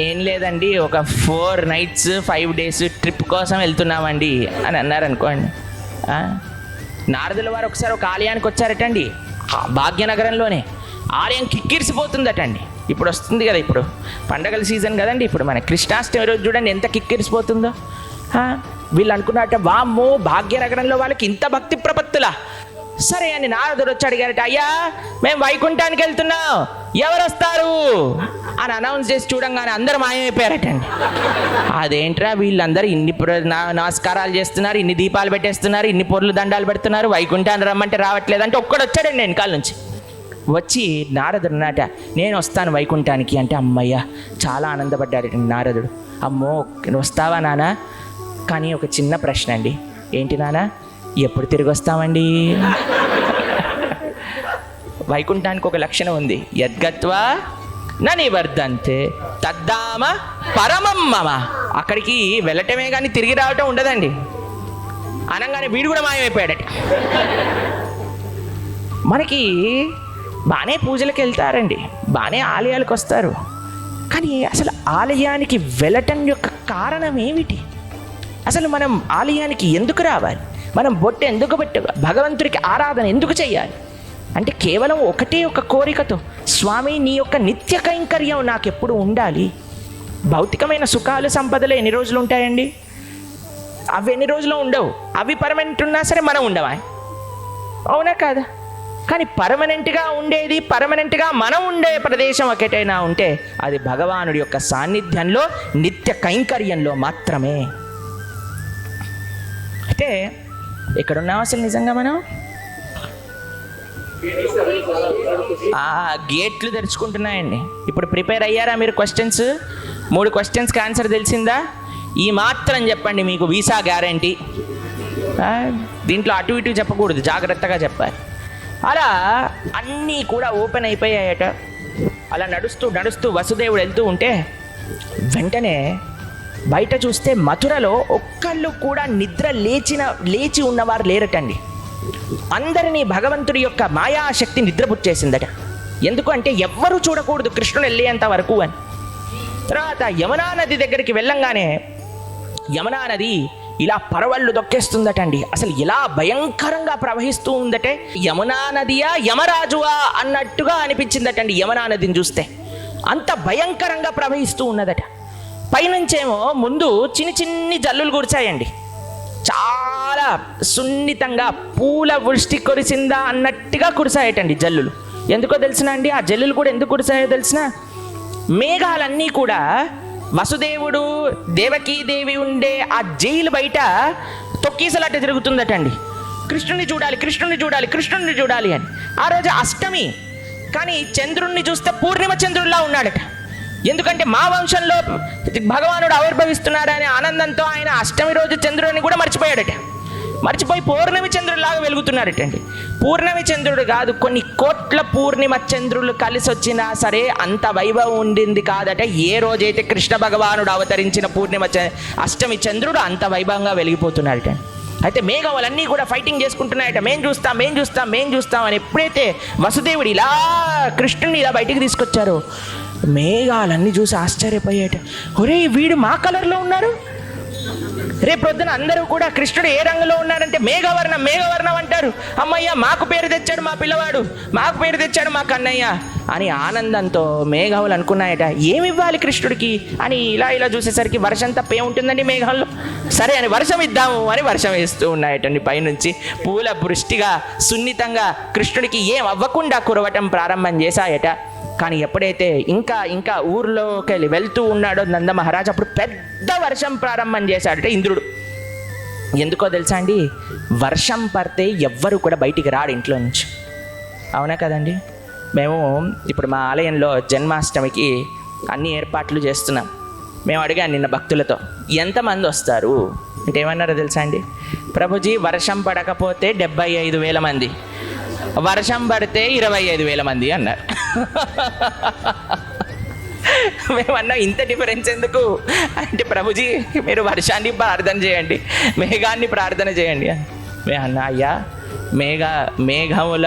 ఏం లేదండి, ఒక 4 nights 5 days ట్రిప్ కోసం వెళ్తున్నామండి అని అన్నారనుకోండి. నారదుల వారు ఒకసారి ఒక ఆలయానికి వచ్చారటండి, భాగ్యనగరంలోనే. ఆలయం కిక్కిరిసిపోతుందటండి. ఇప్పుడు వస్తుంది కదా, ఇప్పుడు పండగల సీజన్ కదండి. ఇప్పుడు మన కృష్ణాష్టమి రోజు చూడండి ఎంత కిక్కిరిసిపోతుందో. వీళ్ళు అనుకున్నట్ట, వామ్మో భాగ్యనగరంలో వాళ్ళకి ఇంత భక్తి ప్రపత్తులా. సరే అని నారదుడు వచ్చి అడిగారట, అయ్యా మేము వైకుంఠానికి వెళ్తున్నాం, ఎవరు వస్తారు అని అనౌన్స్ చేసి చూడంగానే అందరూ మాయమైపోయారటండి. అదేంట్రా వీళ్ళందరూ ఇన్ని నమస్కారాలు చేస్తున్నారు, ఇన్ని దీపాలు పెట్టేస్తున్నారు, ఇన్ని పొర్లు దండాలు పెడుతున్నారు, వైకుంఠాన్ని రమ్మంటే రావట్లేదంటే ఒక్కడు వచ్చాడండి వెనకాల నుంచి. వచ్చి నారదుడు అన్నట, నేను వస్తాను వైకుంఠానికి అంటే, అమ్మయ్య చాలా ఆనందపడ్డాడు నారదుడు. అమ్మో నువ్వు వస్తావా నాన్న? కానీ ఒక చిన్న ప్రశ్న అండి. ఏంటి నాన్న? ఎప్పుడు తిరిగి వస్తామండి? వైకుంఠానికి ఒక లక్షణం ఉంది, యద్గత్వా న నివర్ధంతే తద్ధామ పరమం మమ. అక్కడికి వెళ్ళటమే కానీ తిరిగి రావటం ఉండదండి. అనగానే వీడు కూడా మాయమైపోయాడట. మనకి బాగానే పూజలకు వెళ్తారండి, బాగానే ఆలయాలకు వస్తారు, కానీ అసలు ఆలయానికి వెళ్ళటం యొక్క కారణం ఏమిటి? అసలు మనం ఆలయానికి ఎందుకు రావాలి? మనం బొట్టు ఎందుకు పెట్టాలి? భగవంతుడికి ఆరాధన ఎందుకు చేయాలి? అంటే కేవలం ఒకటే ఒక కోరికతో, స్వామి నీ యొక్క నిత్య కైంకర్యం నాకెప్పుడు ఉండాలి. భౌతికమైన సుఖాలు సంపదలు ఎన్ని రోజులు ఉంటాయండి? అవి ఎన్ని రోజులు ఉండవు. అవి పర్మనెంట్ ఉన్నా సరే మనం ఉండవా? అవునా కాదా? కానీ పర్మనెంట్గా ఉండేది, పర్మనెంట్గా మనం ఉండే ప్రదేశం ఒకటైనా ఉంటే అది భగవానుడి యొక్క సాన్నిధ్యంలో నిత్య కైంకర్యంలో మాత్రమే. అయితే ఎక్కడున్నాం అసలు నిజంగా మనం? గేట్లు తెరుచుకుంటున్నాయండి. ఇప్పుడు ప్రిపేర్ అయ్యారా మీరు? క్వశ్చన్స్ 3 క్వశ్చన్స్కి ఆన్సర్ తెలిసిందా? ఈ మాత్రం చెప్పండి, మీకు వీసా గ్యారంటీ. దీంట్లో అటు ఇటు చెప్పకూడదు, జాగ్రత్తగా చెప్పాలి. అలా అన్నీ కూడా ఓపెన్ అయిపోయాయట. అలా నడుస్తూ నడుస్తూ వసుదేవుడు వెళ్తూ ఉంటే వెంటనే బయట చూస్తే మథురలో ఒక్కళ్ళు కూడా నిద్ర లేచి ఉన్నవారు లేరటండి. అందరినీ భగవంతుడి యొక్క మాయాశక్తి నిద్రపుచ్చేసిందట. ఎందుకు అంటే ఎవ్వరూ చూడకూడదు కృష్ణుడు వెళ్ళేంత వరకు అని. తర్వాత యమునా నది దగ్గరికి వెళ్ళంగానే యమునా నది ఇలా పరవళ్ళు దొక్కేస్తుందటండి. అసలు ఇలా భయంకరంగా ప్రవహిస్తూ ఉందటే, యమునా నదియా యమరాజువా అన్నట్టుగా అనిపించిందటండి యమునా నదిని చూస్తే. అంత భయంకరంగా ప్రవహిస్తూ ఉన్నదట. పైనుంచేమో ముందు చిన్ని జల్లులు కురిచాయండి, చాలా సున్నితంగా పూల వృష్టి కురిసిందా అన్నట్టుగా కురిసాయటండి జల్లులు. ఎందుకో తెలిసిన అండి? ఆ జల్లులు కూడా ఎందుకు కురిసాయో తెలిసిన? మేఘాలన్నీ కూడా వసుదేవుడు దేవకీదేవి ఉండే ఆ జైలు బయట తొక్కీసలాట తిరుగుతుందటండి. కృష్ణుని చూడాలి, కృష్ణుని చూడాలి, కృష్ణుని చూడాలి అని. ఆ రోజు అష్టమి, కానీ చంద్రుణ్ణి చూస్తే పూర్ణిమ చంద్రుడిలా ఉన్నాడట. ఎందుకంటే మా వంశంలో భగవానుడు ఆవిర్భవిస్తున్నాడనే ఆనందంతో ఆయన అష్టమి రోజు చంద్రుడిని కూడా మర్చిపోయాడట. మర్చిపోయి పూర్ణమి చంద్రుడిలాగా వెలుగుతున్నాడటండి. పూర్ణమి చంద్రుడు కాదు, కొన్ని కోట్ల పూర్ణిమ చంద్రులు కలిసి వచ్చినా సరే అంత వైభవం ఉండింది కాదట ఏ రోజైతే కృష్ణ భగవానుడు అవతరించిన పూర్ణిమ అష్టమి చంద్రుడు అంత వైభవంగా వెలిగిపోతున్నాడట. అయితే మేఘాలన్నీ కూడా ఫైటింగ్ చేసుకుంటున్నాయట. మేం చూస్తాం అని ఎప్పుడైతే వసుదేవుడు ఇలా కృష్ణుని ఇలా బయటికి తీసుకొచ్చారో మేఘాలన్నీ చూసి ఆశ్చర్యపోయాట. ఒరే వీడు మా కలర్లో ఉన్నారు. రేపు పొద్దున అందరూ కూడా కృష్ణుడు ఏ రంగులో ఉన్నాడంటే మేఘవర్ణం అంటారు. అమ్మయ్య మాకు పేరు తెచ్చాడు మా పిల్లవాడు, మాకు పేరు తెచ్చాడు మా కన్నయ్య అని ఆనందంతో మేఘాలు అనుకున్నాయట ఏమి ఇవ్వాలి కృష్ణుడికి అని. ఇలా చూసేసరికి వర్షం తప్ప ఏముంటుందండి మేఘాల్లో. సరే అని వర్షం ఇద్దాము అని వర్షం వేస్తూ ఉన్నాయటండి. పైనుంచి పూల వృష్టిగా సున్నితంగా కృష్ణుడికి ఏం అవ్వకుండా కురవటం ప్రారంభం చేశాయట. కానీ ఎప్పుడైతే ఇంకా ఊర్లోకి వెళ్ళి వెళ్తూ ఉన్నాడో నందమహారాజ్, అప్పుడు పెద్ద వర్షం ప్రారంభం చేశాడట ఇంద్రుడు. ఎందుకో తెలుసా అండి? వర్షం పడితే ఎవ్వరు కూడా బయటికి రాడు ఇంట్లో నుంచి. అవునా కదండి? మేము ఇప్పుడు మా ఆలయంలో జన్మాష్టమికి అన్ని ఏర్పాట్లు చేస్తున్నాం. మేము అడిగాను నిన్న భక్తులతో ఎంతమంది వస్తారు అంటే ఏమన్నారో తెలుసా అండి? ప్రభుజీ వర్షం పడకపోతే 75,000 మంది, వర్షం పడితే 25,000 మంది అన్నారు. మేమన్నా ఇంత డిఫరెన్స్ ఎందుకు అంటే, ప్రభుజీ మీరు వర్షాన్ని ప్రార్థన చేయండి, మేఘాన్ని ప్రార్థన చేయండి. మేము అన్నా అయ్యా మేఘముల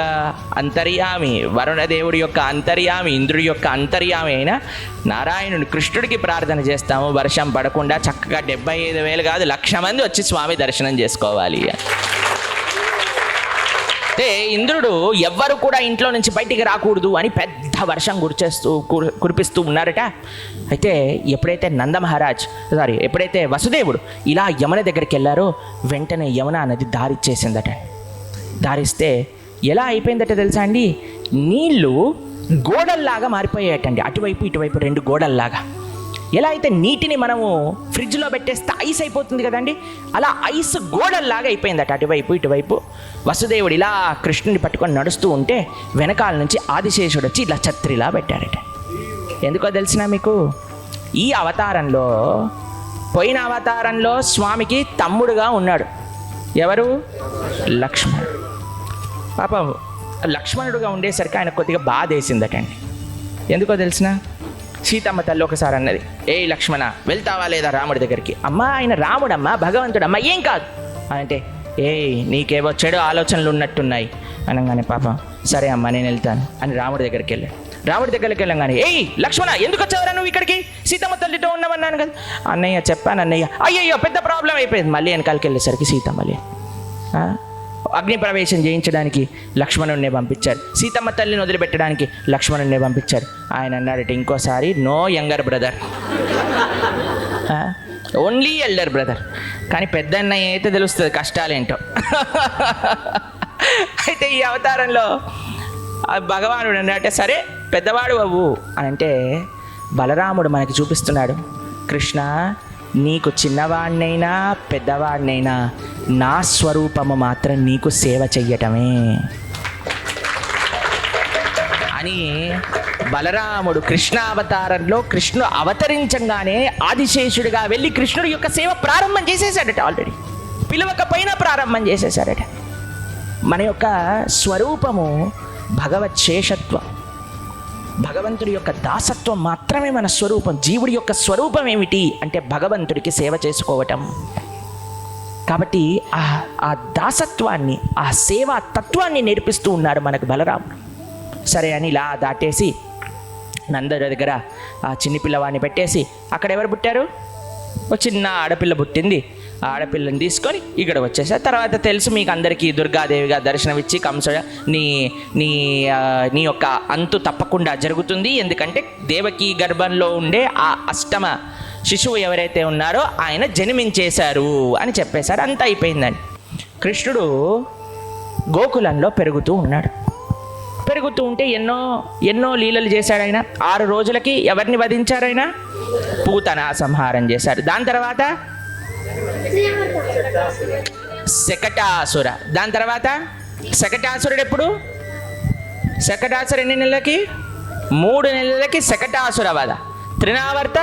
అంతర్యామి, వరుణదేవుడి యొక్క అంతర్యామి, ఇంద్రుడి యొక్క అంతర్యామి అయిన నారాయణుని కృష్ణుడికి ప్రార్థన చేస్తాము. వర్షం పడకుండా చక్కగా 75,000 కాదు 1,00,000 మంది వచ్చి స్వామి దర్శనం చేసుకోవాలి. అంటే ఇంద్రుడు ఎవ్వరు కూడా ఇంట్లో నుంచి బయటికి రాకూడదు అని పెద్ద వర్షం కురిపిస్తూ ఉన్నారట. అయితే ఎప్పుడైతే వసుదేవుడు ఇలా యమున దగ్గరికి వెళ్ళారో వెంటనే యమున నది దారిచ్చేసిందట. దారిస్తే ఎలా అయిపోయిందట తెలుసా అండి? నీళ్లు గోడల్లాగా మారిపోయాయటండి, అటువైపు ఇటువైపు 2 గోడల్లాగా. ఎలా అయితే నీటిని మనము ఫ్రిడ్జ్లో పెట్టేస్తే ఐస్ అయిపోతుంది కదండి, అలా ఐస్ గోడల్లాగా అయిపోయిందట అటువైపు ఇటువైపు. వసుదేవుడు ఇలా కృష్ణుని పట్టుకొని నడుస్తూ ఉంటే వెనకాల నుంచి ఆదిశేషుడు వచ్చి ఇలా ఛత్రిలా పెట్టాడట. ఎందుకో తెలిసినా మీకు? ఈ అవతారంలో పోయిన అవతారంలో స్వామికి తమ్ముడుగా ఉన్నాడు. ఎవరు? లక్ష్మణుడు. పాపం లక్ష్మణుడుగా ఉండేసరికి ఆయన కొద్దిగా బాధ వేసిందటండి. ఎందుకో తెలిసిన? సీతమ్మ తల్లి ఒకసారి అన్నది, ఏయ్ లక్ష్మణ, వెళ్తావా లేదా రాముడి దగ్గరికి? అమ్మా, ఆయన రాముడమ్మా, భగవంతుడమ్మా, ఏం కాదు అంటే, ఏయ్ నీకేవో చెడు ఆలోచనలు ఉన్నట్టున్నాయి అనగానే పాపం సరే అమ్మా నేను వెళ్తాను అని రాముడి దగ్గరికి వెళ్ళాడు. రాముడి దగ్గరికి వెళ్ళంగానే, ఏయ్ లక్ష్మణ, ఎందుకు వచ్చావురా నువ్వు ఇక్కడికి? సీతమ్మ తల్లితో ఉన్నామన్నాను కదా. అన్నయ్య చెప్పాను అన్నయ్య. అయ్యయ్యో పెద్ద ప్రాబ్లం అయిపోయింది. మళ్ళీ వెనకాలకి వెళ్ళేసరికి సీతమ్మలే అగ్ని ప్రవేశం చేయించడానికి లక్ష్మణుడినే పంపించారు. సీతమ్మ తల్లిని వదిలిపెట్టడానికి లక్ష్మణుడినే పంపించారు. ఆయన అన్నాడట, ఇంకోసారి no younger brother, only elder brother. కానీ పెద్ద అన్నయ్య అయితే తెలుస్తుంది కష్టాలేంటో. అయితే ఈ అవతారంలో భగవానుడు అంటే సరే పెద్దవాడు అవ్వు అని అంటే బలరాముడు మనకి చూపిస్తున్నాడు, కృష్ణ నీకు చిన్నవాడినైనా పెద్దవాడినైనా నా స్వరూపము మాత్రం నీకు సేవ చెయ్యటమే అని. బలరాముడు కృష్ణావతారంలో కృష్ణుడు అవతరించంగానే ఆదిశేషుడిగా వెళ్ళి కృష్ణుడి యొక్క సేవ ప్రారంభం చేసేసాడట. ఆల్రెడీ పిలవకపోయినా ప్రారంభం చేసేసాడట. మన యొక్క స్వరూపము భగవత్ శేషత్వం, భగవంతుడి యొక్క దాసత్వం మాత్రమే మన స్వరూపం. జీవుడి యొక్క స్వరూపం ఏమిటి అంటే భగవంతుడికి సేవ చేసుకోవటం. కాబట్టి ఆ దాసత్వాన్ని, ఆ సేవా తత్వాన్ని నేర్పిస్తూ ఉన్నాడు మనకు బలరాముడు. సరే అని ఇలా దాటేసి నందరి దగ్గర ఆ చిన్ని పిల్లవాడిని పెట్టేసి, అక్కడ ఎవరు పుట్టారు? ఒక చిన్న ఆడపిల్ల పుట్టింది. ఆ ఆడపిల్లని తీసుకొని ఇక్కడ వచ్చేసారు. తర్వాత తెలుసు మీకు అందరికీ, దుర్గాదేవిగా దర్శనమిచ్చి కంసుడు నీ యొక్క అంతు తప్పకుండా జరుగుతుంది, ఎందుకంటే దేవకి గర్భంలో ఉండే ఆ అష్టమ శిశువు ఎవరైతే ఉన్నారో ఆయన జన్మించేశారు అని చెప్పేశారు. అంతా అయిపోయిందండి. కృష్ణుడు గోకులంలో పెరుగుతూ ఉన్నాడు. పెరుగుతూ ఉంటే ఎన్నో లీలలు చేశాడు ఆయన. 6 రోజులకి ఎవరిని వధించారు ఆయన? పూతన సంహారం చేశారు. దాని తర్వాత శకటాసుర. దాని తర్వాత శకటాసురుడు ఎప్పుడు? శకటాసురు ఎన్ని నెలలకి? 3 నెలలకి శకటాసుర వధ. త్రినావర్త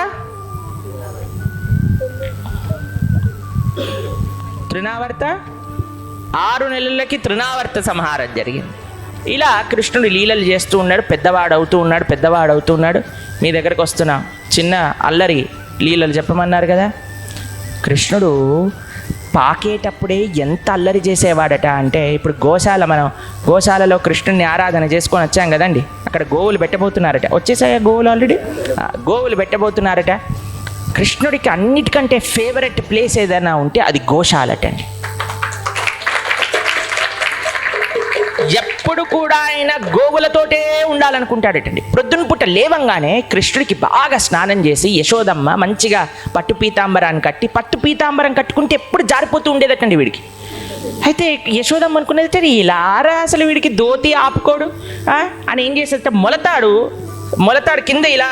6 నెలలకి త్రినావర్త సంహారం జరిగింది. ఇలా కృష్ణుడు లీలలు చేస్తూ ఉన్నాడు. పెద్దవాడు అవుతూ ఉన్నాడు. మీ దగ్గరకు వస్తున్నా, చిన్న అల్లరి లీలలు చెప్పమన్నారు కదా. కృష్ణుడు పాకేటప్పుడే ఎంత అల్లరి చేసేవాడట అంటే, ఇప్పుడు మనం గోశాలలో కృష్ణుడిని ఆరాధన చేసుకొని వచ్చాం కదండి. అక్కడ గోవులు పెట్టబోతున్నారట. వచ్చేసాయా గోవులు? ఆల్రెడీ గోవులు పెట్టబోతున్నారట. కృష్ణుడికి అన్నిటికంటే ఫేవరెట్ ప్లేస్ ఏదైనా ఉంటే అది గోశాలట అండి. ఎప్పుడు కూడా ఆయన గోవులతోటే ఉండాలనుకుంటాడటండి. ప్రొద్దున పూట లేవంగానే కృష్ణుడికి బాగా స్నానం చేసి యశోదమ్మ మంచిగా పట్టు పీతాంబరం కట్టుకుంటే ఎప్పుడు జారిపోతూ ఉండేదటండి వీడికి. అయితే యశోదమ్మ అనుకునేది, ఇలారా అసలు వీడికి ధోతి ఆపుకోడు అని ఏం చేసేదట, మొలతాడు కింద ఇలా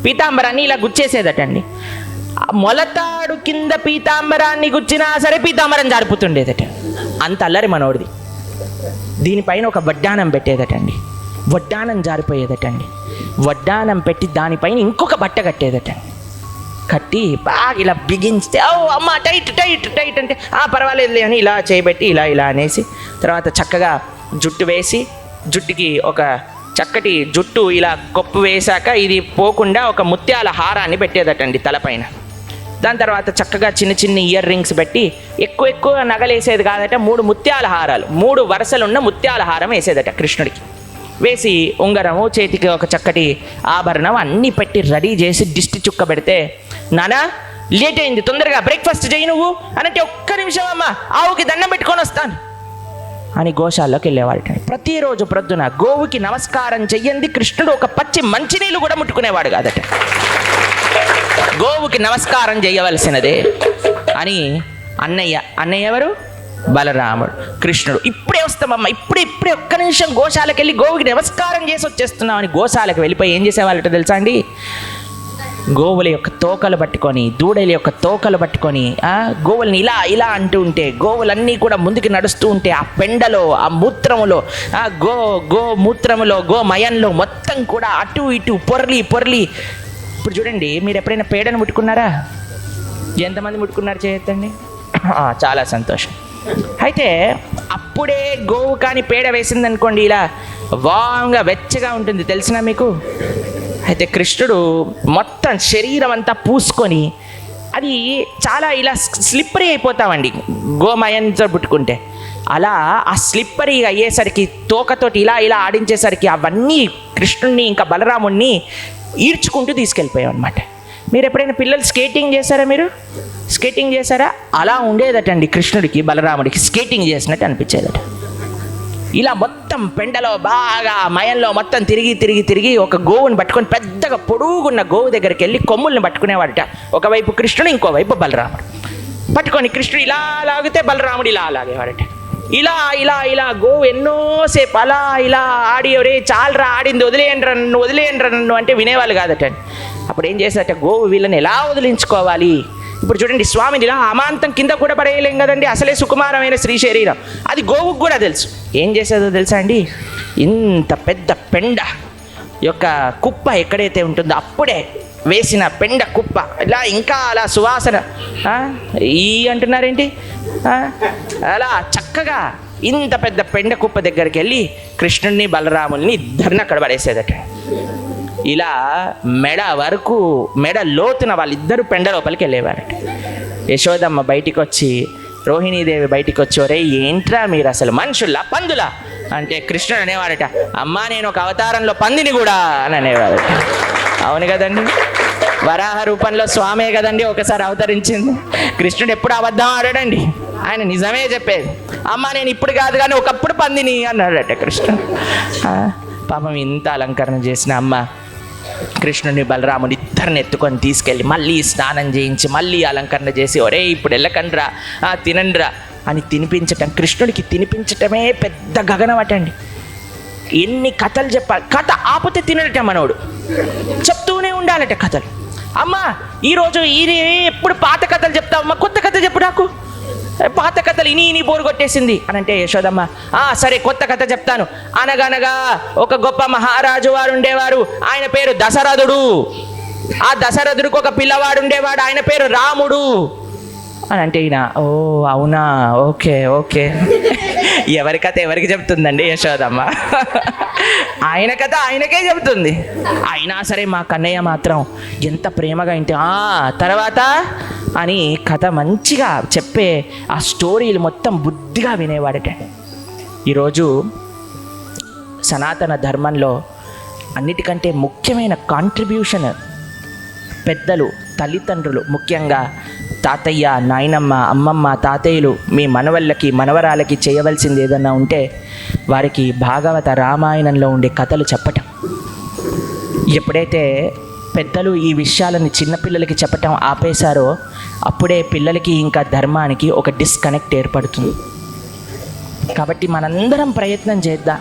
పీతాంబరాన్ని ఇలా గుచ్చేసేదటండి. మొలతాడు కింద పీతాంబరాన్ని గుచ్చినా సరే పీతాంబరం జారిపోతుండేదట. అంత అల్లరి మనోడిది. దీనిపైన ఒక వడ్డానం పెట్టేదటండి. వడ్డానం జారిపోయేదటండి. వడ్డానం పెట్టి దానిపైన ఇంకొక బట్ట కట్టేదటండి. కట్టి బాగా ఇలా బిగించితే, అమ్మ టైట్ అంటే పర్వాలేదులే అని ఇలా చేయబెట్టి ఇలా అనేసి, తర్వాత చక్కగా జుట్టు వేసి, జుట్టుకి ఒక చక్కటి జుట్టు ఇలా కొప్పు వేశాక ఇది పోకుండా ఒక ముత్యాల హారాన్ని పెట్టేదటండి తలపైన. దాని తర్వాత చక్కగా చిన్న ఇయర్ రింగ్స్ పెట్టి, ఎక్కువ నగలేసేది కాదట. 3 ముత్యాల హారాలు, 3 వరుసలున్న ముత్యాల హారం వేసేదట కృష్ణుడికి. వేసి ఉంగరము, చేతికి ఒక చక్కటి ఆభరణం అన్నీ పెట్టి రెడీ చేసి దిష్టి చుక్క పెడితే, నానా లేట్ అయింది, తొందరగా బ్రేక్ఫాస్ట్ చేయి నువ్వు అనంటే, ఒక్క నిమిషం అమ్మ ఆవుకి దండం పెట్టుకొని వస్తాను అని గోశాల్లోకి వెళ్ళేవాడు. ప్రతిరోజు ప్రొద్దున గోవుకి నమస్కారం చెయ్యంది కృష్ణుడు ఒక పచ్చి మంచినీళ్ళు కూడా ముట్టుకునేవాడు కాదట. గోవుకి నమస్కారం చేయవలసినదే అని అన్నయ్య ఎవరు? బలరాముడు. కృష్ణుడు ఇప్పుడే వస్తామమ్మా, ఇప్పుడే ఒక్క నిమిషం గోశాలకు వెళ్ళి గోవుకి నమస్కారం చేసి వచ్చేస్తున్నాం అని గోశాలకు వెళ్ళిపోయి ఏం చేసేవాళ్ళట తెలుసా అండి? గోవుల యొక్క తోకలు పట్టుకొని, దూడల యొక్క తోకలు పట్టుకొని గోవుల్ని ఇలా అంటూ ఉంటే, గోవులన్నీ కూడా ముందుకు నడుస్తూ ఉంటే, ఆ పెండలో, ఆ మూత్రములో, గోమూత్రములో, గోమయంలో మొత్తం కూడా అటు ఇటు పొర్లి. ఇప్పుడు చూడండి, మీరు ఎప్పుడైనా పేడను ముట్టుకున్నారా? ఎంతమంది ముట్టుకున్నారు చేయొద్దండి? చాలా సంతోషం. అయితే అప్పుడే గోవు కానీ పేడ వేసింది అనుకోండి, ఇలా వాంగా వెచ్చగా ఉంటుంది, తెలిసినా మీకు? అయితే కృష్ణుడు మొత్తం శరీరం అంతా పూసుకొని, అది చాలా ఇలా స్లిప్పరీ అయిపోతామండి గోమయంతో పుట్టుకుంటే. అలా ఆ స్లిప్పరీ అయ్యేసరికి తోకతోటి ఇలా ఇలా ఆడించేసరికి అవన్నీ కృష్ణుడిని ఇంకా బలరాముడిని ఈడ్చుకుంటూ తీసుకెళ్ళిపోయాం అనమాట. మీరు ఎప్పుడైనా పిల్లలు స్కేటింగ్ చేశారా? మీరు స్కేటింగ్ చేశారా? అలా ఉండేదటండి కృష్ణుడికి బలరాముడికి స్కేటింగ్ చేసినట్టు అనిపించేదట. ఇలా మొత్తం పెండలో బాగా మయంలో మొత్తం తిరిగి తిరిగి తిరిగి ఒక గోవుని పట్టుకొని, పెద్దగా పొడుగున్న గోవు దగ్గరికి వెళ్ళి కొమ్ముల్ని పట్టుకునేవాడట. ఒకవైపు కృష్ణుడు, ఇంకోవైపు బలరాముడు పట్టుకొని, కృష్ణుడు ఇలా లాగితే బలరాముడు ఇలా లాగేవాడట. ఇలా ఇలా ఇలా గోవు ఎన్నోసేపు అలా ఇలా ఆడి, ఒరే చాలరా ఆడింది, వదిలేయండ్రా నన్ను, వదిలేయండ్రా నన్ను అంటే వినేవాళ్ళు కాదట. అప్పుడు ఏం చేశారట, గోవు వీళ్ళని ఎలా వదిలించుకోవాలి. ఇప్పుడు చూడండి, స్వామిని ఇలా అమాంతం కింద కూడా పడేయలేం కదండి, అసలే సుకుమారమైన శ్రీ శరీరం, అది గోవుకు కూడా తెలుసు. ఏం చేసేదో తెలుసా అండి, ఇంత పెద్ద పెండ యొక్క కుప్ప ఎక్కడైతే ఉంటుందో అప్పుడే వేసిన పెండ కుప్ప ఇలా ఇంకా అలా సువాసన ఈ అంటున్నారేంటి, అలా చక్కగా ఇంత పెద్ద పెండ కుప్ప దగ్గరికి వెళ్ళి కృష్ణుడిని బలరాముల్ని ఇద్దరిని అక్కడ పడేసేదట. ఇలా మెడ వరకు, మెడ లోతున వాళ్ళిద్దరూ పెండ లోపలికి వెళ్ళేవారట. యశోదమ్మ బయటికి వచ్చి, రోహిణీదేవి బయటికి వచ్చి, ఒరే ఏంట్రా మీరు అసలు మనుషుల్లా పందులా అంటే కృష్ణుడు అనేవాడట, అమ్మా నేను ఒక అవతారంలో పందిని కూడా అని అనేవాడట. అవును కదండి, వరాహ రూపంలో స్వామే కదండి ఒకసారి అవతరించింది. కృష్ణుడు ఎప్పుడు అబద్ధం ఆడాడండి, ఆయన నిజమే చెప్పేది. అమ్మ నేను ఇప్పుడు కాదు కానీ ఒకప్పుడు పందిని అన్నాడట కృష్ణుడు. పాపం ఇంత అలంకరణ చేసిన అమ్మ కృష్ణుడిని బలరాముని ఇద్దరిని ఎత్తుకొని తీసుకెళ్ళి మళ్ళీ స్నానం చేయించి మళ్ళీ అలంకరణ చేసి, ఒరే ఇప్పుడు వెళ్ళకండ్రా, తినండ్రా అని తినిపించటం. కృష్ణుడికి తినిపించటమే పెద్ద గగనం అటండి. ఎన్ని కథలు చెప్పాలి, కథ ఆపితే తినడట మనోడు, చెప్తూనే ఉండాలట కథలు. అమ్మ ఈరోజు ఇది ఎప్పుడు పాత కథలు చెప్తావమ్మా, కొత్త కథ చెప్పు నాకు, పాత కథలు ఇని బోరు కొట్టేసింది అని అంటే, యశోదమ్మ సరే కొత్త కథ చెప్తాను. అనగనగా ఒక గొప్ప మహారాజు వారు ఉండేవారు, ఆయన పేరు దశరథుడు. ఆ దశరథుడికి ఒక పిల్లవాడు ఉండేవాడు, ఆయన పేరు రాముడు అని అంటే ఈయన, ఓ అవునా, ఓకే ఓకే. ఎవరి కథ ఎవరికి చెప్తుందండి యశోదమ్మ, ఆయన కథ ఆయనకే చెబుతుంది. అయినా సరే మా కన్నయ్య మాత్రం ఎంత ప్రేమగా ఇంటి తర్వాత అని కథ మంచిగా చెప్పే ఆ స్టోరీలు మొత్తం బుద్ధిగా వినేవాడట. ఈరోజు సనాతన ధర్మంలో అన్నిటికంటే ముఖ్యమైన కాంట్రిబ్యూషన్ పెద్దలు, తల్లిదండ్రులు, ముఖ్యంగా తాతయ్య, నాయనమ్మ, అమ్మమ్మ, తాతయ్యలు మీ మనవళ్ళకి మనవరాలకి చేయవలసింది ఏదన్నా ఉంటే వారికి భాగవత రామాయణంలో ఉండే కథలు చెప్పటం. ఎప్పుడైతే పెద్దలు ఈ విషయాలను చిన్నపిల్లలకి చెప్పటం ఆపేశారో అప్పుడే పిల్లలకి ఇంకా ధర్మానికి ఒక డిస్కనెక్ట్ ఏర్పడుతుంది. కాబట్టి మనందరం ప్రయత్నం చేద్దాం,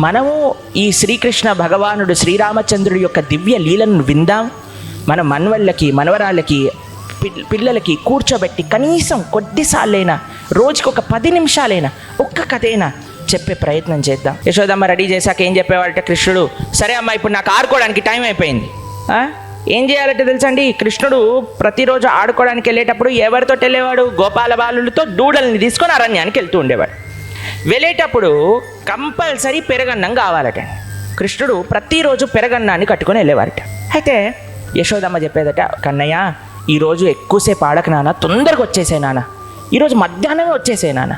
మనము ఈ శ్రీకృష్ణ భగవానుడు శ్రీరామచంద్రుడి యొక్క దివ్య లీలను విందాం. మన మనవళ్ళకి మనవరాళ్ళకి పిల్లలకి కూర్చోబెట్టి కనీసం కొద్దిసార్లైనా రోజుకి ఒక 10 నిమిషాలైనా ఒక్క కథైనా చెప్పే ప్రయత్నం చేద్దాం. యశోదమ్మ రెడీ చేశాక ఏం చెప్పేవాడట కృష్ణుడు, సరే అమ్మ ఇప్పుడు నాకు ఆడుకోవడానికి టైం అయిపోయింది. ఏం చేయాలంటే తెలుసండి, కృష్ణుడు ప్రతిరోజు ఆడుకోవడానికి వెళ్ళేటప్పుడు ఎవరితో వెళ్ళేవాడు, గోపాల బాలులతో దూడల్ని తీసుకొని అరణ్యానికి వెళ్తూ ఉండేవాడు. వెళ్ళేటప్పుడు కంపల్సరీ పెరగన్నం కావాలట. కృష్ణుడు ప్రతిరోజు పెరగన్నాన్ని కట్టుకొని వెళ్ళేవారట. అయితే యశోదమ్మ చెప్పేదట, కన్నయ్య ఈరోజు ఎక్కువసేపు ఆడక నాన్న, తొందరగా వచ్చేసే నాన్న, ఈరోజు మధ్యాహ్నమే వచ్చేసే నాన్న.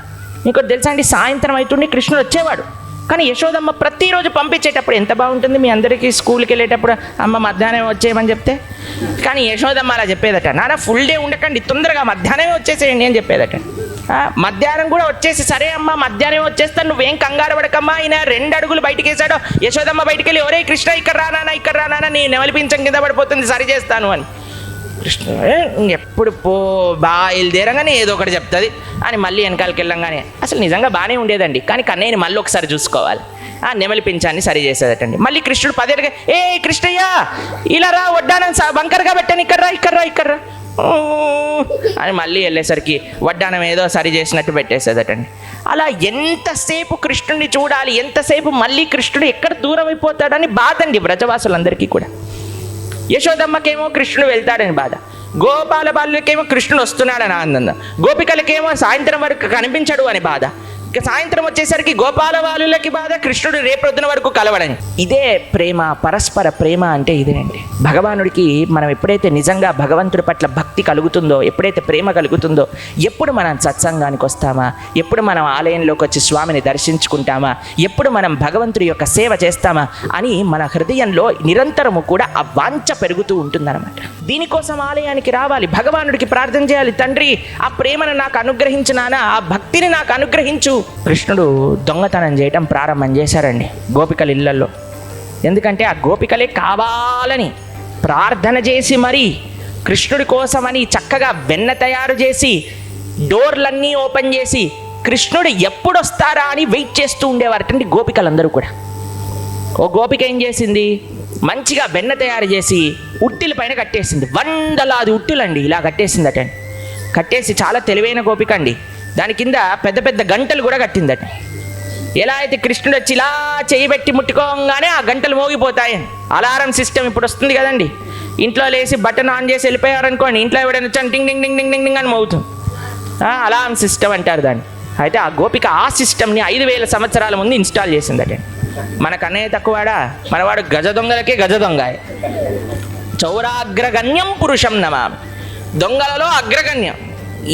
మీకు తెలుసా అండి, సాయంత్రం అవుతుండి కృష్ణుడు వచ్చేవాడు. కానీ యశోదమ్మ ప్రతిరోజు పంపించేటప్పుడు ఎంత బాగుంటుంది మీ అందరికీ, స్కూల్కి వెళ్ళేటప్పుడు అమ్మ మధ్యాహ్నం వచ్చేయమని చెప్తే. కానీ యశోదమ్మ అలా చెప్పేదట, నాన్న ఫుల్ డే ఉండకండి, తొందరగా మధ్యాహ్నమే వచ్చేసేయండి అని చెప్పేదట. మధ్యాహ్నం కూడా వచ్చేసి, సరే అమ్మ మధ్యాహ్నం వచ్చేస్తాను, నువ్వేం కంగారు పడకమ్మా. ఆయన 2 అడుగులు బయటికి వేసాడు. యశోదమ్మ బయటికి వెళ్ళి, ఒరే కృష్ణ ఇక్కడ రానా, ఇక్కడ రానా, నీ నెమలిపించం కింద పడిపోతుంది, సరి చేస్తాను అని. కృష్ణ ఎప్పుడు బయలుదేరంగానే ఏదో ఒకటి చెప్తుంది అని మళ్ళీ వెనకాలకి వెళ్ళంగానే అసలు నిజంగా బాగానే ఉండేదండి. కానీ కన్నయ్యని మళ్ళీ ఒకసారి చూసుకోవాలి, నెమలి పింఛాన్ని సరి చేసేదటండి. మళ్ళీ కృష్ణుడు 10 ఏ కృష్ణయ్య ఇలా రా, వడ్డానం వంకరగా పెట్టాను, ఇక్కడ రా ఇక్కడ రా ఇక్కడ రా అని మళ్ళీ వెళ్ళేసరికి వడ్డానం ఏదో సరి చేసినట్టు పెట్టేసేదటండి. అలా ఎంతసేపు కృష్ణుడిని చూడాలి, ఎంతసేపు మళ్ళీ కృష్ణుడు ఎక్కడ దూరం అయిపోతాడని బాధండి బ్రజవాసులందరికీ కూడా. యశోదమ్మకేమో కృష్ణుడు వెళ్తాడని బాధ, గోపాల బాలులకేమో కృష్ణుడు వస్తున్నాడని ఆనందం, గోపికలకేమో సాయంత్రం వరకు కనిపించడు అని బాధ. ఇక సాయంత్రం వచ్చేసరికి గోపాల బాలులకి బాధ, కృష్ణుడు రేపొద్దున వరకు కలవడని. ఇదే ప్రేమ, పరస్పర ప్రేమ అంటే ఇదే అండి. భగవానుడికి మనం ఎప్పుడైతే నిజంగా భగవంతుడి పట్ల భక్తి కలుగుతుందో, ఎప్పుడైతే ప్రేమ కలుగుతుందో, ఎప్పుడు మనం సత్సంగానికి వస్తామా, ఎప్పుడు మనం ఆలయంలోకి వచ్చి స్వామిని దర్శించుకుంటామా, ఎప్పుడు మనం భగవంతుడి యొక్క సేవ చేస్తామా అని మన హృదయంలో నిరంతరము కూడా ఆ వాంఛ పెరుగుతూ ఉంటుందన్నమాట. దీనికోసం ఆలయానికి రావాలి, భగవానుడికి ప్రార్థన చేయాలి, తండ్రి ఆ ప్రేమను నాకు అనుగ్రహించినానా, ఆ భక్తిని నాకు అనుగ్రహించు. కృష్ణుడు దొంగతనం చేయటం ప్రారంభం చేశారండి గోపికల ఇళ్లలో. ఎందుకంటే ఆ గోపికలే కావాలని ప్రార్థన చేసి మరీ కృష్ణుడి కోసమని చక్కగా వెన్న తయారు చేసి డోర్లన్నీ ఓపెన్ చేసి కృష్ణుడు ఎప్పుడు వస్తారా అని వెయిట్ చేస్తూ ఉండేవారటండి గోపికలందరూ కూడా. ఓ గోపిక ఏం చేసింది, మంచిగా వెన్న తయారు చేసి ఉట్టిల పైన కట్టేసింది. వందలాది ఉట్టిలండి ఇలా కట్టేసిందట. కట్టేసి చాలా తెలివైన గోపిక అండి. దాని కింద పెద్ద పెద్ద గంటలు కూడా కట్టిందట. ఎలా అయితే కృష్ణుడు వచ్చి ఇలా చేయబెట్టి ముట్టుకోగానే ఆ గంటలు మోగిపోతాయి. అలారం సిస్టమ్ ఇప్పుడు వస్తుంది కదండి. ఇంట్లో లేచి బటన్ ఆన్ చేసి వెళ్ళిపోయారనుకోండి, ఇంట్లో ఎవడైనా వచ్చాను టింగ్ టింగ్ టింగ్ టింగ్ టింగ్ టింగ్ అని మోగుతుంది. అలారం సిస్టమ్ అంటారు దాన్ని. అయితే ఆ గోపిక ఆ సిస్టమ్ని 5000 సంవత్సరాల ముందు ఇన్స్టాల్ చేసిందట. మన కన్నయ్య తక్కువాడా, మనవాడు గజ దొంగలకే గజ దొంగ. చౌరాగ్రగణ్యం పురుషం నమామి, దొంగలలో అగ్రగణ్యం.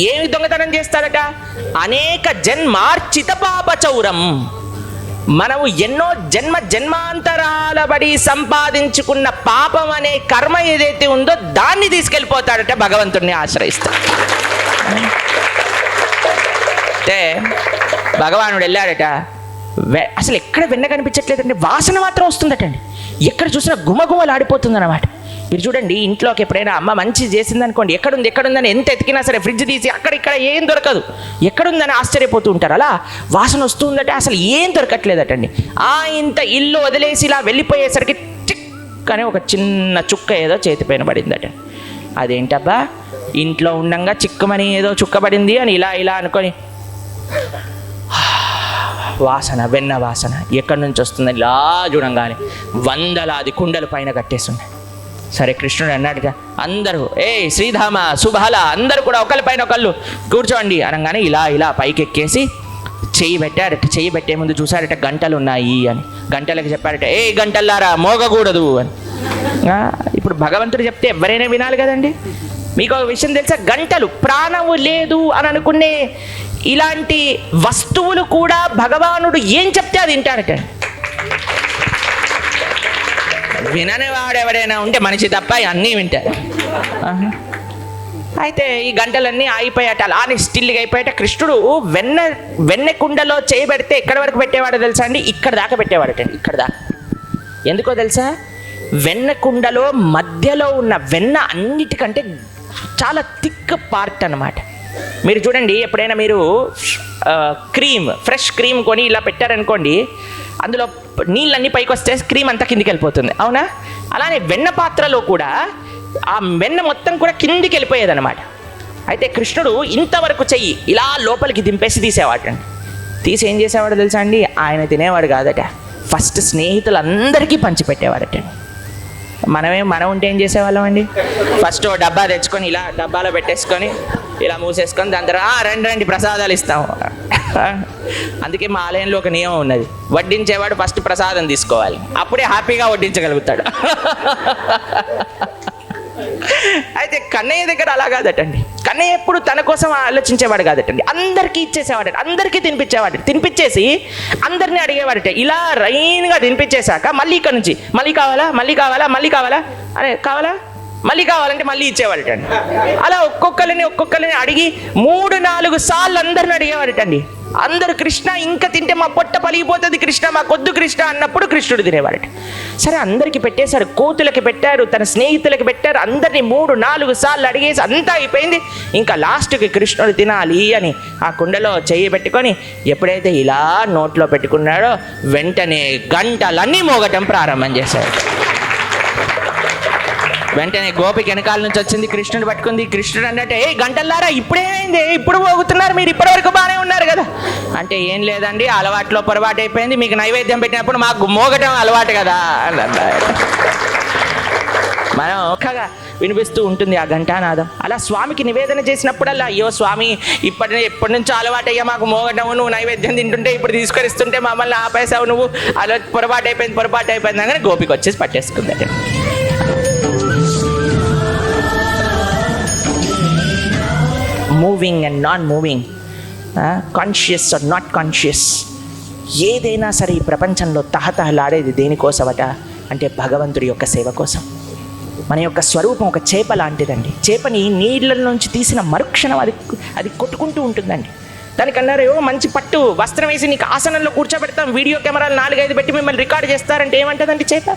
ఏమి దొంగతనం చేస్తాడట, అనేక జన్మార్చిత పాప చౌరం. మనము ఎన్నో జన్మాంతరాల బడి సంపాదించుకున్న పాపం అనే కర్మ ఏదైతే ఉందో దాన్ని తీసుకెళ్ళిపోతాడట, భగవంతుడిని ఆశ్రయిస్తాడు. అంటే భగవానుడు వెళ్ళాడట, అసలు ఎక్కడ వెన్న కనిపించట్లేదండి, వాసన మాత్రం వస్తుందటండి. ఎక్కడ చూసినా గుమగుమలు ఆడిపోతుంది అన్నమాట. మీరు చూడండి, ఇంట్లోకి ఎప్పుడైనా అమ్మ మంచి చేసింది అనుకోండి, ఎక్కడుందని ఎంత ఎతికినా సరే ఫ్రిడ్జ్ తీసి అక్కడ ఏం దొరకదు, ఎక్కడుందని ఆశ్చర్యపోతూ ఉంటారు. అలా వాసన వస్తుందంటే అసలు ఏం దొరకట్లేదటండి. ఇంత ఇల్లు వదిలేసి ఇలా వెళ్ళిపోయేసరికి చిక్ అని ఒక చిన్న చుక్క ఏదో చేతిపైన పడిందట. అదేంటబ్బా, ఇంట్లో ఉండంగా చిక్కుమని ఏదో చుక్కబడింది అని ఇలా అనుకొని వాసన, వెన్న వాసన ఎక్కడి నుంచి వస్తుందని ఇలా చూడంగానే వందలాది కుండలు పైన కట్టేస్తున్నాయి. సరే కృష్ణుడు అన్నాడుట, అందరూ శ్రీధామ శుభాల అందరూ కూడా ఒకళ్ళ పైన ఒకళ్ళు కూర్చోండి అనగానే ఇలా పైకి ఎక్కేసి చెయ్యి పెట్టాడట. చెయ్యి పెట్టే ముందు చూశాడట గంటలు ఉన్నాయి అని. గంటలకు చెప్పాడట, గంటల్లారా మోగకూడదు అని. ఇప్పుడు భగవంతుడు చెప్తే ఎవరైనా వినాలి కదండి. మీకు ఒక విషయం తెలుసా, గంటలు ప్రాణము లేదు అని అనుకునే ఇలాంటి వస్తువులు కూడా భగవానుడు ఏం చెప్తే అది వింటాడట. విననివాడు ఎవరైనా ఉంటే మనిషి తప్ప అన్నీ వింటారు. అయితే ఈ గంటలన్నీ ఆగిపోయాట, అలానే స్టిల్గా అయిపోయాట. కృష్ణుడు వెన్నె కుండలో చేయబెడితే ఎక్కడి వరకు పెట్టేవాడో తెలుసా అండి, ఇక్కడ దాకా పెట్టేవాడటండి, ఇక్కడ దాకా. ఎందుకో తెలుసా, వెన్న కుండలో మధ్యలో ఉన్న వెన్న అన్నిటికంటే చాలా థిక్ పార్ట్ అన్నమాట. మీరు చూడండి, ఎప్పుడైనా మీరు ఫ్రెష్ క్రీమ్ కొని ఇలా పెట్టారనుకోండి, అందులో నీళ్ళన్నీ పైకి వస్తే క్రీమ్ అంతా కిందికి వెళ్ళిపోతుంది, అవునా? అలానే వెన్న పాత్రలో కూడా ఆ వెన్న మొత్తం కూడా కిందికి వెళ్ళిపోయేది అనమాట. అయితే కృష్ణుడు ఇంతవరకు చెయ్యి ఇలా లోపలికి దింపేసి తీసేవాడండి. తీసి ఏం చేసేవాడు తెలుసా అండి, ఆయన తినేవాడు కాదట, ఫస్ట్ స్నేహితులందరికీ పంచిపెట్టేవాడట. మనం ఉంటే ఏం చేసేవాళ్ళం అండి, ఫస్ట్ ఓ డబ్బా తెచ్చుకొని ఇలా డబ్బాలో పెట్టేసుకొని ఇలా మూసేసుకొని దాని తర్వాత రండి ప్రసాదాలు ఇస్తాము. అందుకే మా ఆలయంలో ఒక నియమం ఉన్నది, వడ్డించేవాడు ఫస్ట్ ప్రసాదం తీసుకోవాలి, అప్పుడే హ్యాపీగా వడ్డించగలుగుతాడు. అయితే కన్నయ్య దగ్గర అలా కాదటండి. కన్నయ్య ఎప్పుడు తన కోసం ఆలోచించేవాడు కాదటండి, అందరికీ ఇచ్చేసేవాడట, అందరికీ తినిపించేవాడు. తినిపించేసి అందరినీ అడిగేవాడట. ఇలా రైన్గా తినిపించేశాక మళ్ళీ ఇక్కడ నుంచి మళ్ళీ కావాలా అనే మళ్ళీ కావాలంటే మళ్ళీ ఇచ్చేవాడటండి. అలా ఒక్కొక్కరిని అడిగి 3-4 సార్లు అందరిని అడిగేవాడటండి. అందరూ కృష్ణ ఇంకా తింటే మా పొట్ట పలిగిపోతుంది కృష్ణ, మాకొద్దు కృష్ణ అన్నప్పుడు కృష్ణుడు తినేవాడట. సరే అందరికీ పెట్టేశారు, కోతులకి పెట్టారు, తన స్నేహితులకి పెట్టారు, అందరినీ 3-4 సార్లు అడిగేసి అంతా అయిపోయింది. ఇంకా లాస్ట్కి కృష్ణుడు తినాలి అని ఆ కుండలో చెయ్యి పెట్టుకొని ఎప్పుడైతే ఇలా నోట్లో పెట్టుకున్నాడో వెంటనే గంటలన్నీ మోగటం ప్రారంభం చేశాడు. వెంటనే గోపిక వెనకాల నుంచి వచ్చింది, కృష్ణుడు పట్టుకుంది. కృష్ణుడు అన్నట్టే, గంటల్లారా ఇప్పుడేమైంది, ఇప్పుడు మోగుతున్నారు, మీరు ఇప్పటివరకు బాగానే ఉన్నారు కదా అంటే, ఏం లేదండి అలవాట్లో పొరపాటు అయిపోయింది, మీకు నైవేద్యం పెట్టినప్పుడు మాకు మోగటం అలవాటు కదా. మనం ఒక్కగా వినిపిస్తూ ఉంటుంది ఆ ఘంటానాదం. అలా స్వామికి నివేదన చేసినప్పుడల్లా, అయ్యో స్వామి ఎప్పటి నుంచో అలవాటయ్యా మాకు మోగటము, నువ్వు నైవేద్యం తింటుంటే ఇప్పుడు తీసుకొరిస్తుంటే మమ్మల్ని ఆపేసావు నువ్వు, అలా పొరపాటు అయిపోయింది అనగానే గోపిక వచ్చేసి పట్టేసుకుందట. Moving and non moving, conscious or not conscious, ఏదైనా సరే ఈ ప్రపంచంలో తహతహలాడేది దేనికోసమట అంటే భగవంతుడి యొక్క సేవ కోసం. మన యొక్క స్వరూపం ఒక చేప లాంటిదండి. చేపని నీళ్ళ నుంచి తీసిన మరుక్షణం అది కొట్టుకుంటూ ఉంటుందండి. దానికన్నారు మంచి పట్టు వస్త్రం వేసి నీకు ఆసనంలో కూర్చోబెడతాం, వీడియో కెమెరాలు 4-5 పెట్టి మిమ్మల్ని రికార్డ్ చేస్తారంటే ఏమంటుందండి చేప?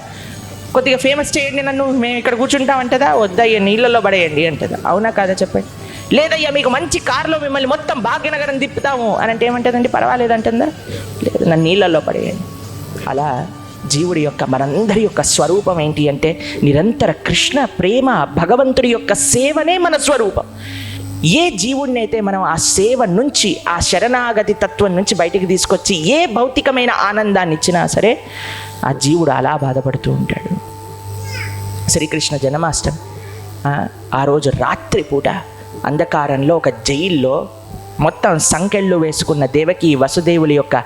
కొద్దిగా ఫేమస్ చేయండి నన్ను, మేము ఇక్కడ కూర్చుంటాం అంటదా? వద్దయ్య నీళ్ళల్లో పడేయండి అంటదా? అవునా కాదా చెప్పండి? లేదయ్యా మీకు మంచి కారులో మిమ్మల్ని మొత్తం భాగ్యనగరం తిప్పుతాము అని అంటే ఏమంటుందండి? పర్వాలేదు అంటుందా? లేదు, నన్ను నీళ్ళల్లో పడేయండి. అలా జీవుడి యొక్క మనందరి యొక్క స్వరూపం ఏంటి అంటే నిరంతర కృష్ణ ప్రేమ, భగవంతుడి యొక్క సేవనే మన స్వరూపం. ఏ జీవుడినైతే మనం ఆ సేవ నుంచి, ఆ శరణాగతి తత్వం నుంచి బయటికి తీసుకొచ్చి ఏ భౌతికమైన ఆనందాన్ని ఇచ్చినా సరే ఆ జీవుడు అలా బాధపడుతూ ఉంటాడు. శ్రీకృష్ణ జన్మాష్టమి ఆ రోజు రాత్రి పూట అంధకారంలో ఒక జైల్లో మొత్తం సంకెళ్ళు వేసుకున్న దేవకి వసుదేవుల యొక్క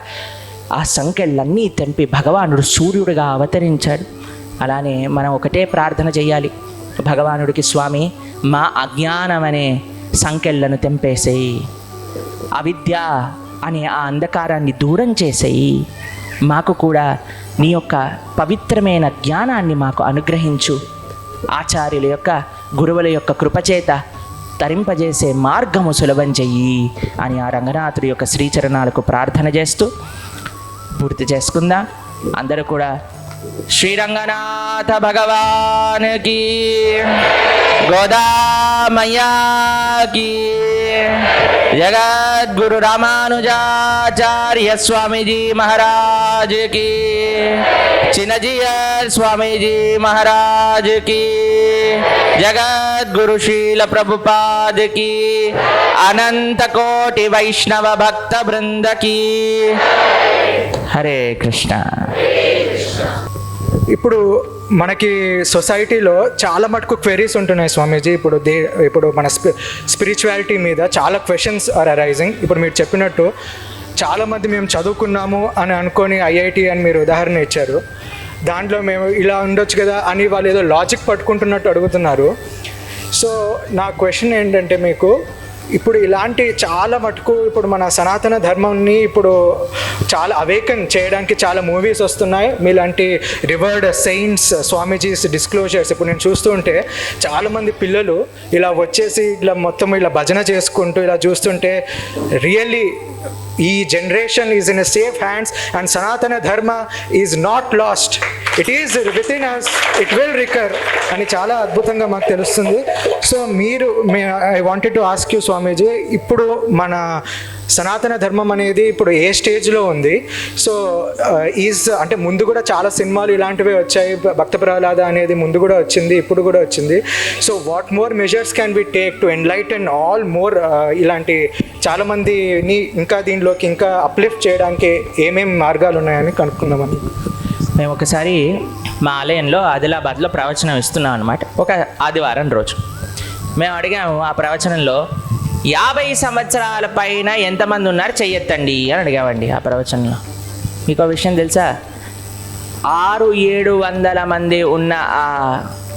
ఆ సంకెళ్ళన్నీ తెంపి భగవానుడు సూర్యుడిగా అవతరించాడు. అలానే మనం ఒకటే ప్రార్థన చేయాలి భగవానుడికి, స్వామి మా అజ్ఞానం అనే సంకెళ్ళను తెంపేసేయి, అవిద్య అనే ఆ అంధకారాన్ని దూరం చేసేయి, మాకు కూడా నీ యొక్క పవిత్రమైన జ్ఞానాన్ని మాకు అనుగ్రహించు, ఆచార్యుల యొక్క గురువుల యొక్క కృపచేత తరింపజేసే మార్గము సులభం చెయ్యి అని ఆ రంగనాథుడి యొక్క శ్రీచరణాలకు ప్రార్థన చేస్తూ పూర్తి చేసుకుందాం. అందరూ కూడా శ్రీరంగనాథ భగవానికి, గోదామయ్యాకి, జగద్గురు రామానుజాచార్య స్వామీజీ మహారాజ్కి, చిన్నజీయర్ స్వామీజీ మహారాజ్కి, జగద్గురు శ్రీల ప్రభుపాదకి, అనంత కోటి వైష్ణవ భక్త బృందకి. హరే కృష్ణ. ఇప్పుడు మనకి సొసైటీలో చాలా మటుకు క్వెరీస్ ఉంటున్నాయి స్వామీజీ. ఇప్పుడు మన స్పిరిచువాలిటీ మీద చాలా క్వశ్చన్స్ ఆర్ అరైజింగ్. ఇప్పుడు మీరు చెప్పినట్టు చాలామంది మేము చదువుకున్నాము అని అనుకొని ఐఐటి అని మీరు ఉదాహరణ ఇచ్చారు. దాంట్లో మేము ఇలా ఉండొచ్చు కదా అని వాళ్ళు ఏదో లాజిక్ పట్టుకుంటున్నట్టు అడుగుతున్నారు. సో నా క్వశ్చన్ ఏంటంటే, మీకు ఇప్పుడు ఇలాంటి చాలా మటుకు ఇప్పుడు మన సనాతన ధర్మాన్ని ఇప్పుడు చాలా అవేకన్ చేయడానికి చాలా మూవీస్ వస్తున్నాయి. మీలాంటి రివర్డ్ సెయింట్స్ స్వామీజీస్ డిస్క్లోజర్స్ ఇప్పుడు నేను చూస్తూ ఉంటే చాలామంది పిల్లలు ఇలా వచ్చేసి ఇలా మొత్తం ఇలా భజన చేసుకుంటూ ఇలా చూస్తుంటే రియల్లీ ఈ generation is in a safe hands and Sanatana Dharma is not lost, it is with in us, it will recur అని చాలా అద్భుతంగా మాకు తెలుస్తుంది. So I wanted to ask you Swamiji, ఇప్పుడు మన సనాతన ధర్మం అనేది ఇప్పుడు ఏ స్టేజ్లో ఉంది? సో అంటే ముందు కూడా చాలా సినిమాలు ఇలాంటివే వచ్చాయి, భక్త ప్రహ్లాద అనేది ముందు కూడా వచ్చింది, ఇప్పుడు కూడా వచ్చింది. So what more measures can be take to enlighten all more ఇలాంటి చాలామందిని ఇంకా దీనిలోకి ఇంకా అప్లిఫ్ట్ చేయడానికి ఏమేమి మార్గాలు ఉన్నాయని కనుక్కుందామని. మేము ఒకసారి మా ఆలయంలో ఆదిలాబాద్లో ప్రవచనం ఇస్తున్నాం అనమాట. ఒక ఆదివారం రోజు మేము అడిగాము ఆ ప్రవచనంలో 50 సంవత్సరాల పైన ఎంతమంది ఉన్నారు చెయ్యొత్తండి అని అడిగామండి. ఆ ప్రవచనంలో మీకు ఆ విషయం తెలుసా? 600-700 మంది ఉన్న ఆ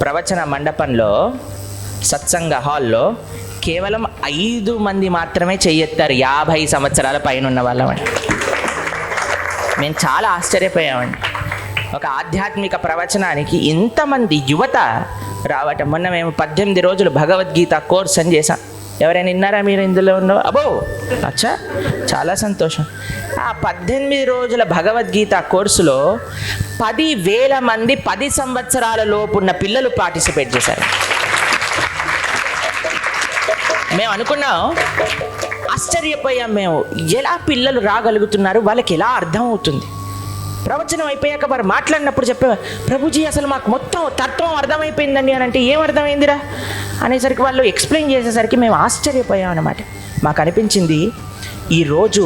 ప్రవచన మండపంలో, సత్సంగ హాల్లో కేవలం 5 మంది మాత్రమే చెయ్యెత్తారు 50 సంవత్సరాల పైన ఉన్న వాళ్ళమండి. మేము చాలా ఆశ్చర్యపోయామండి. ఒక ఆధ్యాత్మిక ప్రవచనానికి ఇంతమంది యువత రావటం. మొన్న మేము 18 రోజులు భగవద్గీత కోర్స్ అని చేసాం. ఎవరైనా విన్నారా మీరు ఇందులో ఉన్న? అబ్బో అచ్చా, చాలా సంతోషం. ఆ 18 రోజుల భగవద్గీత కోర్సులో 10,000 మంది 10 సంవత్సరాల లోపు ఉన్న పిల్లలు పార్టిసిపేట్ చేశారు. మేము అనుకున్నాం, ఆశ్చర్యపోయాం మేము, ఎలా పిల్లలు రాగలుగుతున్నారు, వాళ్ళకి ఎలా అర్థమవుతుంది. ప్రవచనం అయిపోయాక వారు మాట్లాడినప్పుడు చెప్పేవారు, ప్రభుజీ అసలు మాకు మొత్తం తత్వం అర్థమైపోయిందండి అని అంటే, ఏం అర్థమైందిరా అనేసరికి వాళ్ళు ఎక్స్ప్లెయిన్ చేసేసరికి మేము ఆశ్చర్యపోయాం అన్నమాట. మాకు అనిపించింది ఈరోజు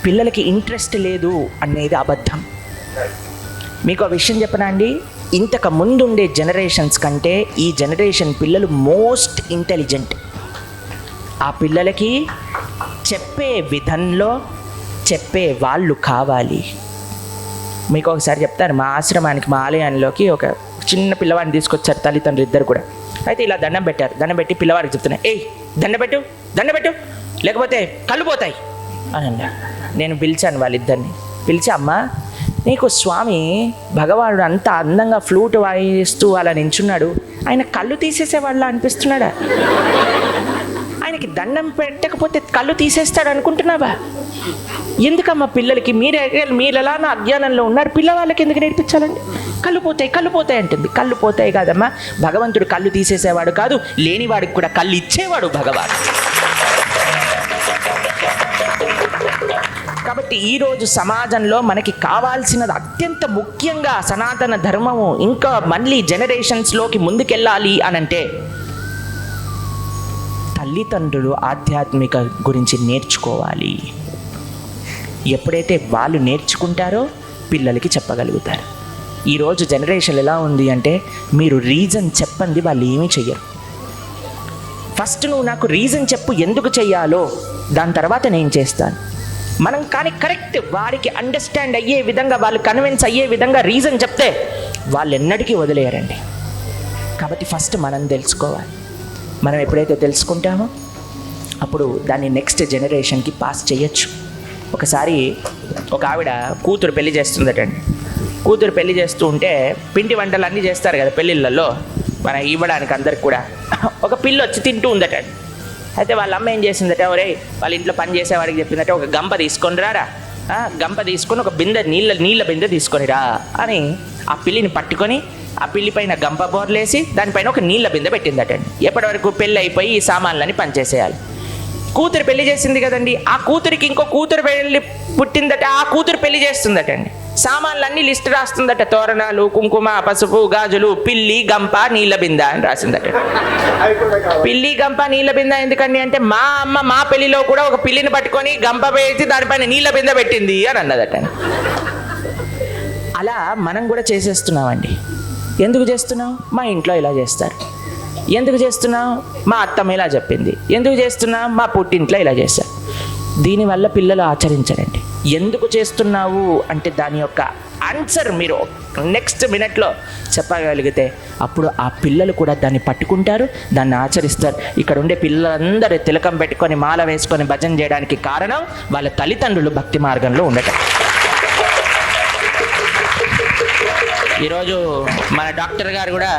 పిల్లలకి ఇంట్రెస్ట్ లేదు అనేది అబద్ధం. మీకు ఆ విషయం చెప్పనా అండి, ఇంతకు ముందుండే జనరేషన్స్ కంటే ఈ జనరేషన్ పిల్లలు మోస్ట్ ఇంటెలిజెంట్. ఆ పిల్లలకి చెప్పే విధంలో చెప్పే వాళ్ళు కావాలి. మీకు ఒకసారి చెప్తాను, మా ఆశ్రమానికి, మా ఆలయంలోకి ఒక చిన్న పిల్లవాడిని తీసుకొచ్చారు తల్లిదండ్రులు ఇద్దరు కూడా. అయితే ఇలా దండం పెట్టారు. దండం పెట్టి పిల్లవాడికి చెప్తున్నా, ఏయ్ దండ పెట్టు లేకపోతే కళ్ళు పోతాయి అని అన్నా. నేను పిలిచాను వాళ్ళిద్దరిని. పిలిచి, అమ్మ నీకు స్వామి భగవానుడు అంత అందంగా ఫ్లూట్ వాయిస్తూ అలా నించున్నాడు, ఆయన కళ్ళు తీసేసేవాళ్ళ అనిపిస్తున్నాడా? ఆయనకి దండం పెట్టకపోతే కళ్ళు తీసేస్తాడు అనుకుంటున్నావా? ఎందుకమ్మా పిల్లలకి మీరెలా నా అజ్ఞానంలో ఉన్నారు, పిల్లవాళ్ళకి ఎందుకు నేర్పించాలండి? కళ్ళు పోతాయి అంటుంది. కళ్ళు పోతాయి కాదమ్మా, భగవంతుడు కళ్ళు తీసేసేవాడు కాదు, లేనివాడికి కూడా కళ్ళు ఇచ్చేవాడు భగవాన్. కాబట్టి ఈరోజు సమాజంలో మనకి కావాల్సినది అత్యంత ముఖ్యంగా సనాతన ధర్మము ఇంకా మళ్ళీ జనరేషన్స్లోకి ముందుకెళ్ళాలి అనంటే తల్లిదండ్రులు ఆధ్యాత్మిక గురించి నేర్చుకోవాలి. ఎప్పుడైతే వాళ్ళు నేర్చుకుంటారో పిల్లలకి చెప్పగలుగుతారు. ఈరోజు జనరేషన్ ఎలా ఉంది అంటే, మీరు రీజన్ చెప్పండి వాళ్ళు ఏమీ చెయ్యరు. ఫస్ట్ నువ్వు నాకు రీజన్ చెప్పు ఎందుకు చెయ్యాలో, దాని తర్వాత నేను చేస్తాను. మనం కానీ కరెక్ట్ వారికి అండర్స్టాండ్ అయ్యే విధంగా, వాళ్ళు కన్విన్స్ అయ్యే విధంగా రీజన్ చెప్తే వాళ్ళు ఎన్నటికీ వదిలేయరండి. కాబట్టి ఫస్ట్ మనం తెలుసుకోవాలి. మనం ఎప్పుడైతే తెలుసుకుంటామో అప్పుడు దాన్ని నెక్స్ట్ జనరేషన్కి పాస్ చేయొచ్చు. ఒకసారి ఒక ఆవిడ కూతురు పెళ్లి చేస్తుందటండి. కూతురు పెళ్లి చేస్తూ ఉంటే పిండి వంటలు అన్నీ చేస్తారు కదా పెళ్ళిళ్ళల్లో, మన ఇవ్వడానికి అందరికి కూడా. ఒక పిల్ల వచ్చి తింటూ ఉందటండి. అయితే వాళ్ళ అమ్మ ఏం చేసిందట, ఒరే వాళ్ళ ఇంట్లో పని చేసేవాడికి చెప్పిందట, ఒక గంప తీసుకొని రారా, గంప తీసుకొని ఒక బిందె నీళ్ళ బిందె తీసుకొని రా అని ఆ పిల్లిని పట్టుకొని ఆ పిల్లి పైన గంప బోర్లేసి దానిపైన ఒక నీళ్ళ బిందె పెట్టిందటండి. ఎప్పటి వరకు పెళ్ళి అయిపోయి ఈ సామాన్లని పనిచేసేయాలి. కూతురు పెళ్లి చేసింది కదండి, ఆ కూతురికి ఇంకో కూతురు పెళ్ళి పుట్టిందట, ఆ కూతురు పెళ్లి చేస్తుందటండి. సామాన్లన్నీ లిస్ట్ రాస్తుందట, తోరణాలు, కుంకుమ, పసుపు, గాజులు, పిల్లి, గంప, నీళ్ళ బింద అని రాసిందట. పిల్లి, గంప, నీళ్ళ బింద ఎందుకండి అంటే, మా అమ్మ మా పెళ్లిలో కూడా ఒక పిల్లిని పట్టుకొని గంప వేసి దానిపైన నీళ్ళ బింద పెట్టింది అని అన్నదట. అలా మనం కూడా చేసేస్తున్నామండి. ఎందుకు చేస్తున్నాం? మా ఇంట్లో ఇలా చేస్తారు. ఎందుకు చేస్తున్నాం? మా అత్తమ్మ ఇలా చెప్పింది. ఎందుకు చేస్తున్నాం? మా పుట్టింట్లో ఇలా చేశారు. దీనివల్ల పిల్లలు ఆచరించరండి. ఎందుకు చేస్తున్నావు అంటే దాని యొక్క ఆన్సర్ మీరు నెక్స్ట్ మినిట్లో చెప్పగలిగితే అప్పుడు ఆ పిల్లలు కూడా దాన్ని పట్టుకుంటారు, దాన్ని ఆచరిస్తారు. ఇక్కడ ఉండే పిల్లలందరూ తిలకం పెట్టుకొని మాల వేసుకొని భజన చేయడానికి కారణం వాళ్ళ తల్లిదండ్రులు భక్తి మార్గంలో ఉండటం. ఈరోజు మన డాక్టర్ గారు కూడా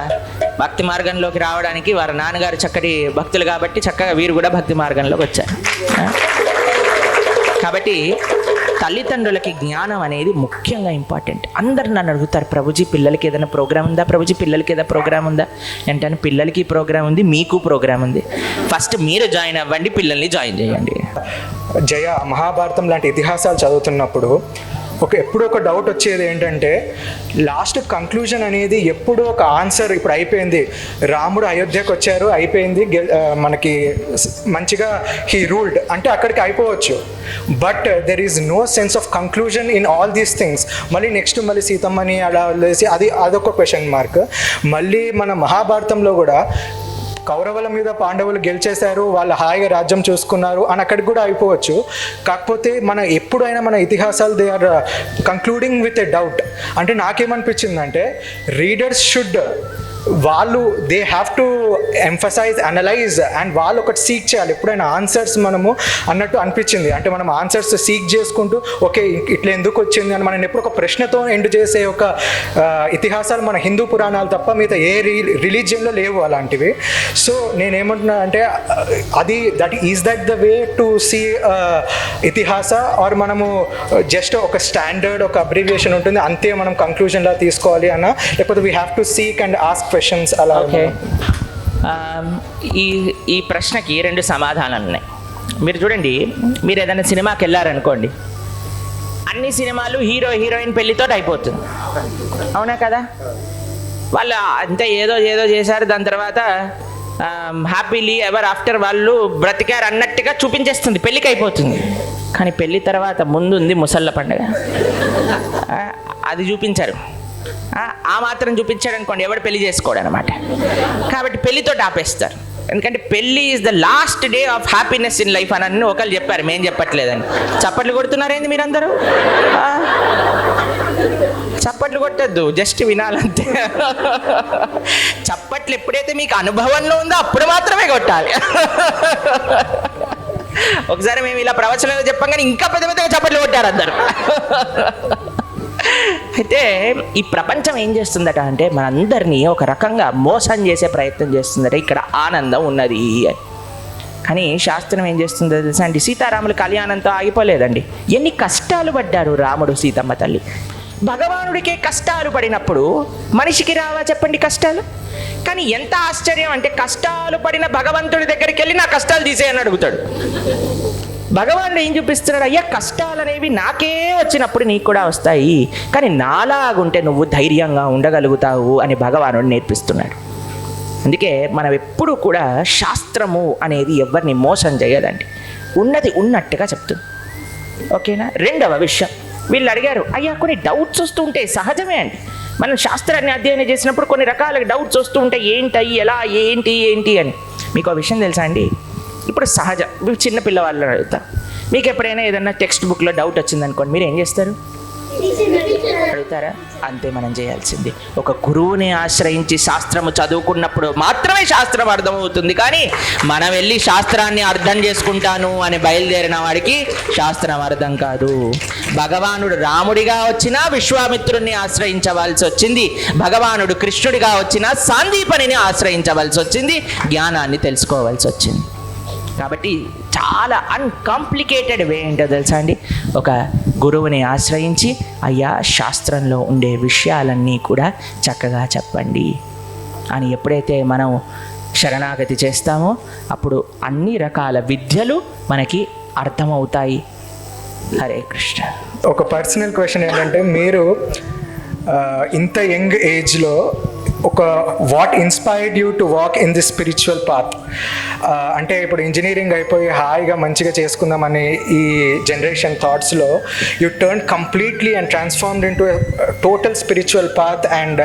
భక్తి మార్గంలోకి రావడానికి వారి నాన్నగారు చక్కటి భక్తులు కాబట్టి చక్కగా వీరు కూడా భక్తి మార్గంలోకి వచ్చారు. కాబట్టి తల్లిదండ్రులకి జ్ఞానం అనేది ముఖ్యంగా ఇంపార్టెంట్. అందరు నన్ను అడుగుతారు, ప్రభుజీ పిల్లలకి ఏదైనా ప్రోగ్రామ్ ఉందా, ప్రభుజీ పిల్లలకి ఏదైనా ప్రోగ్రామ్ ఉందా అంటే, పిల్లలకి ప్రోగ్రామ్ ఉంది, మీకు ప్రోగ్రామ్ ఉంది. ఫస్ట్ మీరు జాయిన్ అవ్వండి, పిల్లల్ని జాయిన్ చేయండి. జయ, మహాభారతం లాంటి ఇతిహాసాలు చదువుతున్నప్పుడు ఎప్పుడూ ఒక డౌట్ వచ్చేది ఏంటంటే, లాస్ట్ కంక్లూజన్ అనేది ఎప్పుడూ ఒక ఆన్సర్ ఇప్పుడు అయిపోయింది, రాముడు అయోధ్యకు వచ్చారు, అయిపోయింది, మనకి మంచిగా హీ రూల్డ్ అంటే అక్కడికి అయిపోవచ్చు. But there is no sense of conclusion in all these things. మళ్ళీ నెక్స్ట్ మళ్ళీ సీతమ్మని అలా వేసి అదొక క్వశ్చన్ మార్క్. మళ్ళీ మన మహాభారతంలో కూడా కౌరవుల మీద పాండవులు గెలిచేశారు, వాళ్ళు హాయిగా రాజ్యం చూసుకున్నారు అని అక్కడికి కూడా అయిపోవచ్చు. కాకపోతే మన ఎప్పుడైనా మన ఇతిహాసాలు they are concluding with a doubt. అంటే నాకేమనిపించిందంటే, రీడర్స్ షుడ్ వాళ్ళు they have to emphasise, analyse and వాళ్ళు ఒకటి సీక్ చేయాలి. ఎప్పుడైనా ఆన్సర్స్ మనము అన్నట్టు అనిపించింది. అంటే మనం ఆన్సర్స్ సీక్ చేసుకుంటూ ఓకే ఇట్లా ఎందుకు వచ్చింది అని మనం ఎప్పుడు ఒక ప్రశ్నతో ఎండ్ చేసే ఒక ఇతిహాసాలు మన హిందూ పురాణాలు తప్ప మిగతా ఏ రిలీజియన్లో లేవు అలాంటివి. సో నేనేమంటున్నా అంటే, అది that the way to see Itihasa, or మనము జస్ట్ ఒక స్టాండర్డ్ ఒక అబ్రివియేషన్ ఉంటుంది అంతే మనం కంక్లూజన్లా తీసుకోవాలి అన్న, లేకపోతే we have to seek and ask questions అలా. ఓకే, ఈ ప్రశ్నకి రెండు సమాధానాలు ఉన్నాయి. మీరు చూడండి, మీరు ఏదైనా సినిమాకి వెళ్ళారనుకోండి, అన్ని సినిమాలు హీరో హీరోయిన్ పెళ్లితో అయిపోతుంది, అవునా కదా? వాళ్ళు అంతే ఏదో చేశారు, దాని తర్వాత హ్యాపీలీ ఎవర్ ఆఫ్టర్ వాళ్ళు బ్రతికారు అన్నట్టుగా చూపించేస్తుంది, పెళ్ళికి అయిపోతుంది. కానీ పెళ్ళి తర్వాత ముందుంది ముసళ్ళ పండుగ, అది చూపించారు. ఆ మాత్రం చూపించాడు అనుకోండి, ఎవడు పెళ్లి చేసుకోడు అనమాట. కాబట్టి పెళ్లితో ఆపేస్తారు. ఎందుకంటే పెళ్ళి is the last day of happiness in life అని ఒకళ్ళు చెప్పారు, మేం చెప్పట్లేదని. చప్పట్లు కొడుతున్నారేంది మీరందరూ? చప్పట్లు కొట్టద్దు, జస్ట్ వినాలంతే. చప్పట్లు ఎప్పుడైతే మీకు అనుభవంలో ఉందో అప్పుడు మాత్రమే కొట్టాలి. ఒకసారి మేము ఇలా ప్రవచనంలో చెప్పాం కానీ ఇంకా పెద్ద పెద్దగా చప్పట్లు కొట్టారు అందరు. అయితే ఈ ప్రపంచం ఏం చేస్తుందట అంటే మనందరినీ ఒక రకంగా మోసం చేసే ప్రయత్నం చేస్తుందట, ఇక్కడ ఆనందం ఉన్నది అని. కానీ శాస్త్రం ఏం చేస్తుందో తెలుసా అండి? సీతారాముల కళ్యాణంతో ఆగిపోలేదండి. ఎన్ని కష్టాలు పడ్డారు రాముడు సీతమ్మ తల్లి. భగవానుడికే కష్టాలు పడినప్పుడు మనిషికి రావా చెప్పండి కష్టాలు? కానీ ఎంత ఆశ్చర్యం అంటే కష్టాలు పడిన భగవంతుడి దగ్గరికి వెళ్ళి నా కష్టాలు తీసేయని అడుగుతాడు. భగవానుడు ఏం చూపిస్తున్నాడు? అయ్యా, కష్టాలు అనేవి నాకే వచ్చినప్పుడు నీకు కూడా వస్తాయి, కానీ నాలాగుంటే నువ్వు ధైర్యంగా ఉండగలుగుతావు అని భగవానుడు నేర్పిస్తున్నాడు. అందుకే మనం ఎప్పుడూ కూడా శాస్త్రము అనేది ఎవరిని మోసం చేయదండి, ఉన్నది ఉన్నట్టుగా చెప్తుంది. ఓకేనా? రెండవ విషయం, వీళ్ళు అడిగారు, అయ్యా కొన్ని డౌట్స్ వస్తూ ఉంటాయి, సహజమే అండి. మనం శాస్త్రాన్ని అధ్యయనం చేసినప్పుడు కొన్ని రకాల డౌట్స్ వస్తూ ఉంటాయి, ఏంటి ఎలా ఏంటి ఏంటి అని. మీకు ఆ విషయం తెలుసా అండి? ఇప్పుడు సహజం, చిన్న పిల్లవాళ్ళని అడుగుతా, మీకు ఎప్పుడైనా ఏదన్నా టెక్స్ట్ బుక్లో డౌట్ వచ్చిందనుకోండి, మీరు ఏం చేస్తారు? అడుగుతారా? అంతే మనం చేయాల్సింది. ఒక గురువుని ఆశ్రయించి శాస్త్రము చదువుకున్నప్పుడు మాత్రమే శాస్త్రం అర్థమవుతుంది. కానీ మనం వెళ్ళి శాస్త్రాన్ని అర్థం చేసుకుంటాను అని బయలుదేరిన వాడికి శాస్త్రం అర్థం కాదు. భగవానుడు రాముడిగా వచ్చినా విశ్వామిత్రుడిని ఆశ్రయించవలసి వచ్చింది, భగవానుడు కృష్ణుడిగా వచ్చినా సాందీపనిని ఆశ్రయించవలసి వచ్చింది, జ్ఞానాన్ని తెలుసుకోవాల్సి వచ్చింది. కాబట్టి చాలా అన్కాంప్లికేటెడ్ వే ఏంటో తెలుసా అండి? ఒక గురువుని ఆశ్రయించి, అయ్యా శాస్త్రంలో ఉండే విషయాలన్నీ కూడా చక్కగా చెప్పండి అని ఎప్పుడైతే మనం శరణాగతి చేస్తామో అప్పుడు అన్ని రకాల విద్యలు మనకి అర్థమవుతాయి. హరే కృష్ణ. ఒక పర్సనల్ క్వశ్చన్ ఏంటంటే, మీరు ఇంత యంగ్ ఏజ్లో ఒక what inspired you to walk in this spiritual path? అంటే ఇప్పుడు ఇంజనీరింగ్ అయిపోయి హాయిగా మంచిగా చేసుకుందామని ఈ జనరేషన్ థాట్స్లో U turn completely and transformed in to total spiritual path. And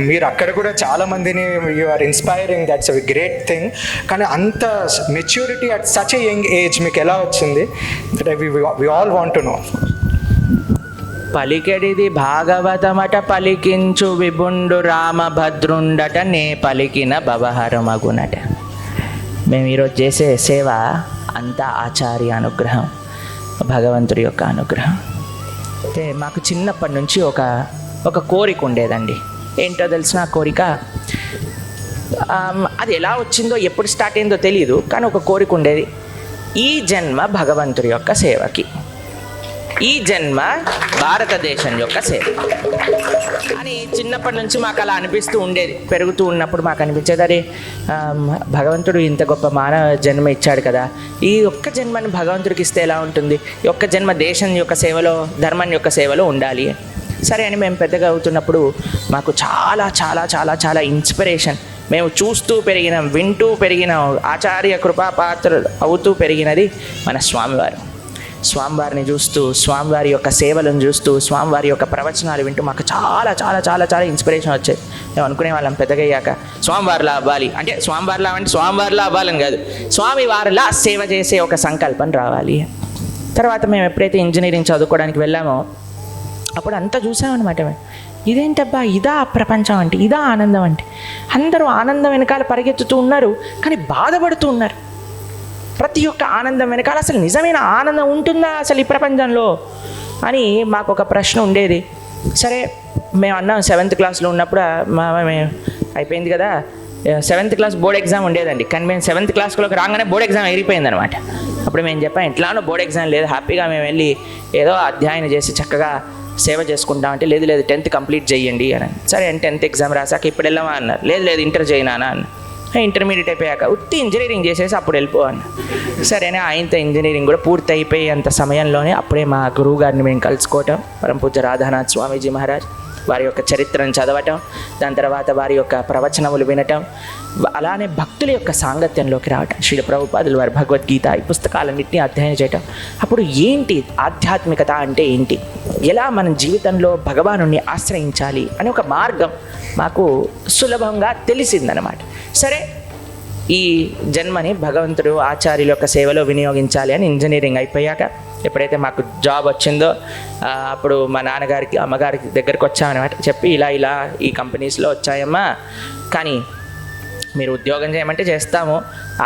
మీరు అక్కడ కూడా చాలామందిని you are inspiring, that's a great thing. కానీ అంత maturity at such a young age మీకు ఎలా వచ్చింది? We all want to know. పలికెడిది భాగవతమట పలికించు విభుండు రామభద్రుండట నే పలికిన భవహరమగునట. మేము ఈరోజు చేసే సేవ అంతా ఆచార్య అనుగ్రహం, భగవంతుడి యొక్క అనుగ్రహం. అయితే మాకు చిన్నప్పటి నుంచి ఒక కోరిక ఉండేదండి. ఏంటో తెలిసిన కోరిక, అది ఎలా వచ్చిందో ఎప్పుడు స్టార్ట్ అయిందో తెలియదు, కానీ ఒక కోరిక ఉండేది, ఈ జన్మ భగవంతుడి యొక్క సేవకి, ఈ జన్మ భారతదేశం యొక్క సేవ అని చిన్నప్పటి నుంచి మాకు అలా అనిపిస్తూ ఉండేది. పెరుగుతూ ఉన్నప్పుడు మాకు అనిపించేది, అరే భగవంతుడు ఇంత గొప్ప మానవ జన్మ ఇచ్చాడు కదా, ఈ ఒక్క జన్మని భగవంతుడికి ఇస్తే ఎలా ఉంటుంది, ఈ ఒక్క జన్మ దేశం యొక్క సేవలో, ధర్మం యొక్క సేవలో ఉండాలి. సరే అని మేము పెద్దగా అవుతున్నప్పుడు మాకు చాలా చాలా చాలా చాలా ఇన్స్పిరేషన్, మేము చూస్తూ పెరిగినాం, వింటూ పెరిగినాం, ఆచార్య కృపాపాత్ర అవుతూ పెరిగినది మన స్వామివారు. స్వామివారిని చూస్తూ, స్వామివారి యొక్క సేవలను చూస్తూ, స్వామివారి యొక్క ప్రవచనాలు వింటూ మాకు చాలా చాలా చాలా చాలా ఇన్స్పిరేషన్ వచ్చేది. మేము అనుకునే వాళ్ళం పెద్దగా అయ్యాక స్వామివారిలా అవ్వాలి అంటే, స్వామివారిలా అవ్వాలని కాదు, స్వామివారిలా సేవ చేసే ఒక సంకల్పం రావాలి. తర్వాత మేము ఎప్పుడైతే ఇంజనీరింగ్ చదువుకోవడానికి వెళ్ళామో అప్పుడు అంతా చూసామన్నమాట. మేము ఇదేంటబ్బా, ఇదా ప్రపంచం అంటే, ఇదా ఆనందం అంటే, అందరూ ఆనందం వెనకాల పరిగెత్తుతూ ఉన్నారు కానీ బాధపడుతూ ఉన్నారు. ప్రతి ఒక్క ఆనందం వెనకాల అసలు నిజమైన ఆనందం ఉంటుందా అసలు ఈ ప్రపంచంలో అని మాకు ఒక ప్రశ్న ఉండేది. సరే మేము అన్నాం, 7th క్లాస్లో ఉన్నప్పుడు అయిపోయింది కదా, 7th క్లాస్ బోర్డ్ ఎగ్జామ్ ఉండేదండి. కానీ మేము 7th క్లాస్లోకి రాగానే బోర్డ్ ఎగ్జామ్ అయిపోయింది అనమాట. అప్పుడు మేము చెప్పాం, ఎట్లానో బోర్డ్ ఎగ్జామ్ లేదు, హ్యాపీగా మేము వెళ్ళి ఏదో అధ్యయనం చేసి చక్కగా సేవ చేసుకుంటామంటే, లేదు 10th కంప్లీట్ చేయండి అని. సరే అని 10th ఎగ్జామ్ రాసాక ఇప్పుడు వెళ్ళమా అన్నారు. లేదు ఇంటర్ చేయనా అన్న. ఇంటర్మీడియట్ అయిపోయాక ఉత్తి ఇంజనీరింగ్ చేసేసి అప్పుడు వెళ్ళిపోవాలి. సరేనే ఆయనతో ఇంజనీరింగ్ కూడా పూర్తి అయిపోయి అంత సమయంలోనే అప్పుడే మా గురువు గారిని మేము కలుసుకోవటం, పరమ పూజ్య రాధానాథ్ స్వామీజీ మహారాజ్ వారి యొక్క చరిత్రను చదవటం, దాని తర్వాత వారి యొక్క ప్రవచనములు వినటం, అలానే భక్తుల యొక్క సాంగత్యంలోకి రావటం, శ్రీల ప్రభుపాదులు వారి భగవద్గీత ఈ పుస్తకాలన్నింటినీ అధ్యయనం చేయటం. అప్పుడు ఏంటి ఆధ్యాత్మికత అంటే ఏంటి, ఎలా మన జీవితంలో భగవాను ఆశ్రయించాలి అనే ఒక మార్గం మాకు సులభంగా తెలిసిందనమాట. సరే, ఈ జన్మని భగవంతుడు ఆచార్యుల యొక్క సేవలో వినియోగించాలి అని ఇంజనీరింగ్ అయిపోయాక ఎప్పుడైతే మాకు జాబ్ వచ్చిందో అప్పుడు మా నాన్నగారికి అమ్మగారికి దగ్గరికి వచ్చామన్నమాట. చెప్పి ఇలా ఈ కంపెనీస్లో వచ్చాయమ్మా, కానీ మీరు ఉద్యోగం చేయమంటే చేస్తాము,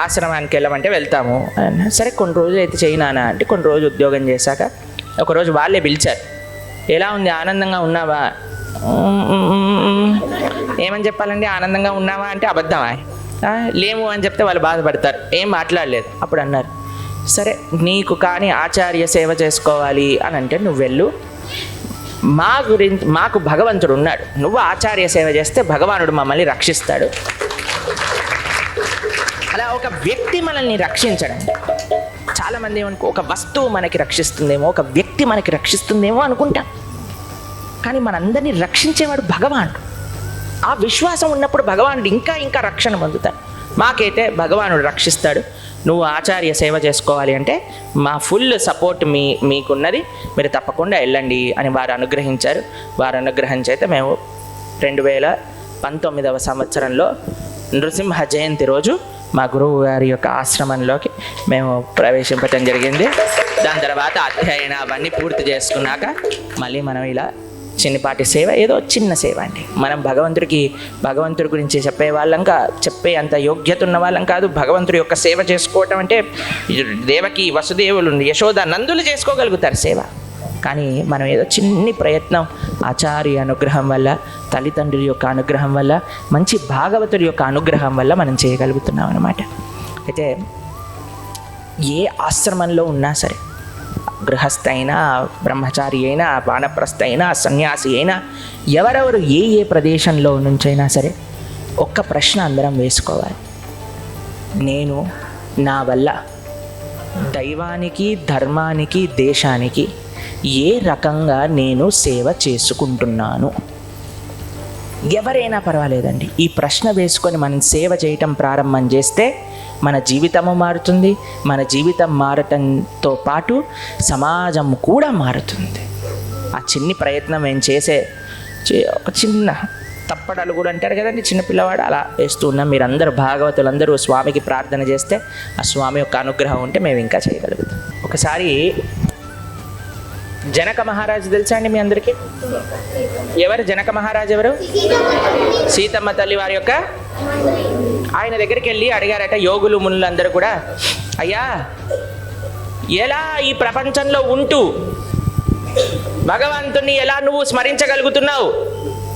ఆశ్రమానికి వెళ్ళమంటే వెళ్తాము. సరే కొన్ని రోజులు అయితే చేయనానా అంటే కొన్ని రోజులు ఉద్యోగం చేశాక ఒకరోజు వాళ్ళే పిలిచారు. ఎలా ఉంది, ఆనందంగా ఉన్నావా? ఏమని చెప్పాలండి, ఆనందంగా ఉన్నావా అంటే అబద్ధమా? లేము అని చెప్తే వాళ్ళు బాధపడతారు. ఏం మాట్లాడలేదు. అప్పుడు అన్నారు, సరే నీకు కానీ ఆచార్య సేవ చేసుకోవాలి అని అంటే నువ్వు వెళ్ళు, మాకు భగవంతుడు ఉన్నాడు, నువ్వు ఆచార్య సేవ చేస్తే భగవానుడు మమ్మల్ని రక్షిస్తాడు. అలా ఒక వ్యక్తి మనల్ని రక్షించడం. చాలామంది ఏమనుకో ఒక వస్తువు మనకి రక్షిస్తుందేమో, ఒక వ్యక్తి మనకి రక్షిస్తుందేమో అనుకుంటాం. కానీ మనందరినీ రక్షించేవాడు భగవానుడు. ఆ విశ్వాసం ఉన్నప్పుడు భగవానుడు ఇంకా రక్షణ పొందుతాడు. మాకైతే భగవానుడు రక్షిస్తాడు. నువ్వు ఆచార్య సేవ చేసుకోవాలి అంటే మా ఫుల్ సపోర్ట్ మీకున్నది, మీరు తప్పకుండా వెళ్ళండి అని వారు అనుగ్రహించారు. వారు అనుగ్రహం చేత మేము 2019వ సంవత్సరంలో నృసింహ జయంతి రోజు మా గురువు గారి యొక్క ఆశ్రమంలోకి మేము ప్రవేశించడం జరిగింది. దాని తర్వాత అధ్యయన అవన్నీ పూర్తి చేసుకున్నాక మళ్ళీ మనం ఇలా చిన్నపాటి సేవ, ఏదో చిన్న సేవ అండి. మనం భగవంతుడి గురించి చెప్పే అంత యోగ్యత ఉన్న వాళ్ళం కాదు. భగవంతుడి యొక్క సేవ చేసుకోవటం అంటే దేవకి వసుదేవులు యశోద నందులు చేసుకోగలుగుతారు సేవ. కానీ మనం ఏదో చిన్ని ప్రయత్నం ఆచార్య అనుగ్రహం వల్ల, తల్లిదండ్రుల యొక్క అనుగ్రహం వల్ల, మంచి భాగవతుడి యొక్క అనుగ్రహం వల్ల మనం చేయగలుగుతున్నాం అన్నమాట. అయితే ఏ ఆశ్రమంలో ఉన్నా సరే, గృహస్థ అయినా, బ్రహ్మచారి అయినా, వానప్రస్థ అయినా, సన్యాసి అయినా, ఎవరెవరు ఏ ప్రదేశంలో నుంచైనా సరే ఒక్క ప్రశ్న అందరం వేసుకోవాలి. నేను నా వల్ల దైవానికి, ధర్మానికి, దేశానికి ఏ రకంగా నేను సేవ చేసుకుంటున్నాను? ఎవరైనా పర్వాలేదండి. ఈ ప్రశ్న వేసుకొని మనం సేవ చేయటం ప్రారంభం చేస్తే మన జీవితము మారుతుంది. మన జీవితం మారటంతో పాటు సమాజం కూడా మారుతుంది. ఆ చిన్ని ప్రయత్నం మేము ఒక చిన్న తప్పడాలు కూడా అంటారు కదండి, చిన్నపిల్లవాడు అలా వేస్తూ ఉన్నాం. మీరందరూ భాగవతులందరూ స్వామికి ప్రార్థన చేస్తే ఆ స్వామి యొక్క అనుగ్రహం ఉంటే మేము ఇంకా చేయగలుగుతాం. ఒకసారి జనక మహారాజు తెలుసా అండి మీ అందరికీ? ఎవరు జనక మహారాజు? ఎవరు? సీతమ్మ తల్లి వారి యొక్క ఆయన దగ్గరికి వెళ్ళి అడిగారట యోగులు మునులు అందరూ కూడా, అయ్యా ఎలా ఈ ప్రపంచంలో ఉంటూ భగవంతుణ్ణి ఎలా నువ్వు స్మరించగలుగుతున్నావు,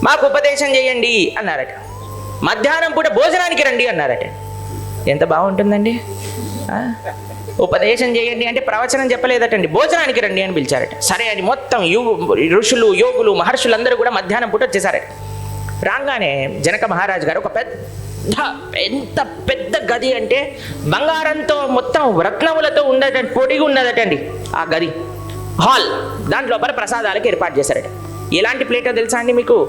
మాకు ఉపదేశం చేయండి అన్నారట. మధ్యాహ్నం పూట భోజనానికి రండి అన్నారట. ఎంత బాగుంటుందండి. ఉపదేశం చేయండి అంటే ప్రవచనం చెప్పలేదటండి, భోజనానికి రండి అని పిలిచారట. సరే అని మొత్తం ఋషులు, యోగులు, మహర్షులందరూ కూడా మధ్యాహ్నం పూట వచ్చేసారట. రాగానే జనక మహారాజు గారు ఒక ఎంత పెద్ద గది అంటే బంగారంతో మొత్తం రత్నములతో ఉండటండి, పొడిగి ఉన్నదటండి ఆ గది హాల్. దాంట్లో ప్రసాదాలకు ఏర్పాటు చేశారట. ఎలాంటి ప్లేటో తెలుసా అండి మీకు?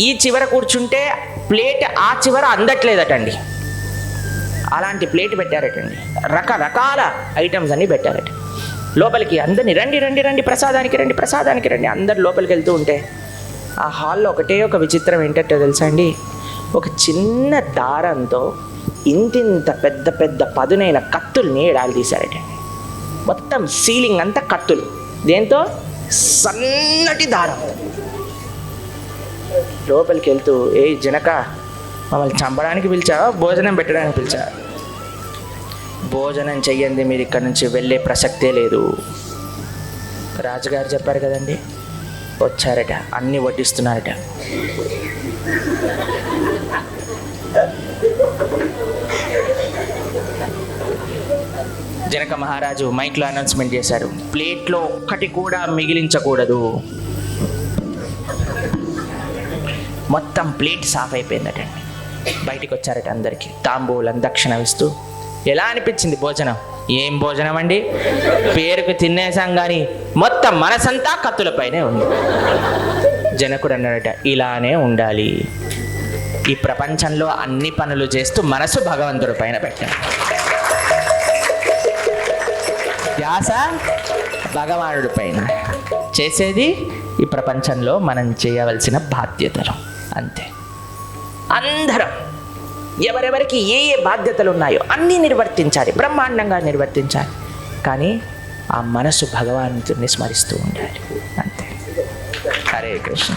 ఈ చివర కూర్చుంటే ప్లేట్ ఆ చివర అందట్లేదటండి, అలాంటి ప్లేట్ పెట్టారటండి. రకరకాల ఐటమ్స్ అన్నీ పెట్టారట. లోపలికి అందరినీ రండి ప్రసాదానికి రండి. అందరు లోపలికి వెళ్తూ ఉంటే ఆ హాల్లో ఒకటే ఒక విచిత్రం ఏంటంటే తెలుసా అండి, ఒక చిన్న దారంతో ఇంతింత పెద్ద పెద్ద పదునైన కత్తుల్ని ఎడాలి తీశారటండి. మొత్తం సీలింగ్ అంతా కత్తులు. దేంతో? సన్నటి దారం. లోపలికి వెళ్తూ, ఏ జనక, మమ్మల్ని చంపడానికి పిలిచావా, భోజనం పెట్టడానికి పిలిచావా? భోజనం చెయ్యండి, మీరు ఇక్కడ నుంచి వెళ్ళే ప్రసక్తే లేదు. రాజుగారు చెప్పారు కదండి. వచ్చారట, అన్నీ వడ్డిస్తున్నారట. జనక మహారాజు మైక్లో అనౌన్స్మెంట్ చేశారు, ప్లేట్లో ఒక్కటి కూడా మిగిలించకూడదు. మొత్తం ప్లేట్ సాఫ్ అయిపోయిందట. బయటికి వచ్చారట, అందరికీ తాంబూలం దక్షిణ ఇస్తూ. ఎలా అనిపించింది భోజనం? ఏం భోజనం అండి, పేరుకు తినేసాం కానీ మొత్తం మనసంతా కత్తులపైనే ఉంది. జనకుడు అన్నాడట, ఇలానే ఉండాలి. ఈ ప్రపంచంలో అన్ని పనులు చేస్తూ మనసు భగవంతుడి పైన పెట్టాలి. ధ్యాస భగవానుడి పైన, చేసేది ఈ ప్రపంచంలో మనం చేయవలసిన బాధ్యతలు. అంతే. అందరం ఎవరెవరికి ఏ ఏ బాధ్యతలు ఉన్నాయో అన్నీ నిర్వర్తించాలి, బ్రహ్మాండంగా నిర్వర్తించాలి. కానీ ఆ మనసు భగవంతుడిని స్మరిస్తూ ఉండాలి. అంతే. హరే కృష్ణ.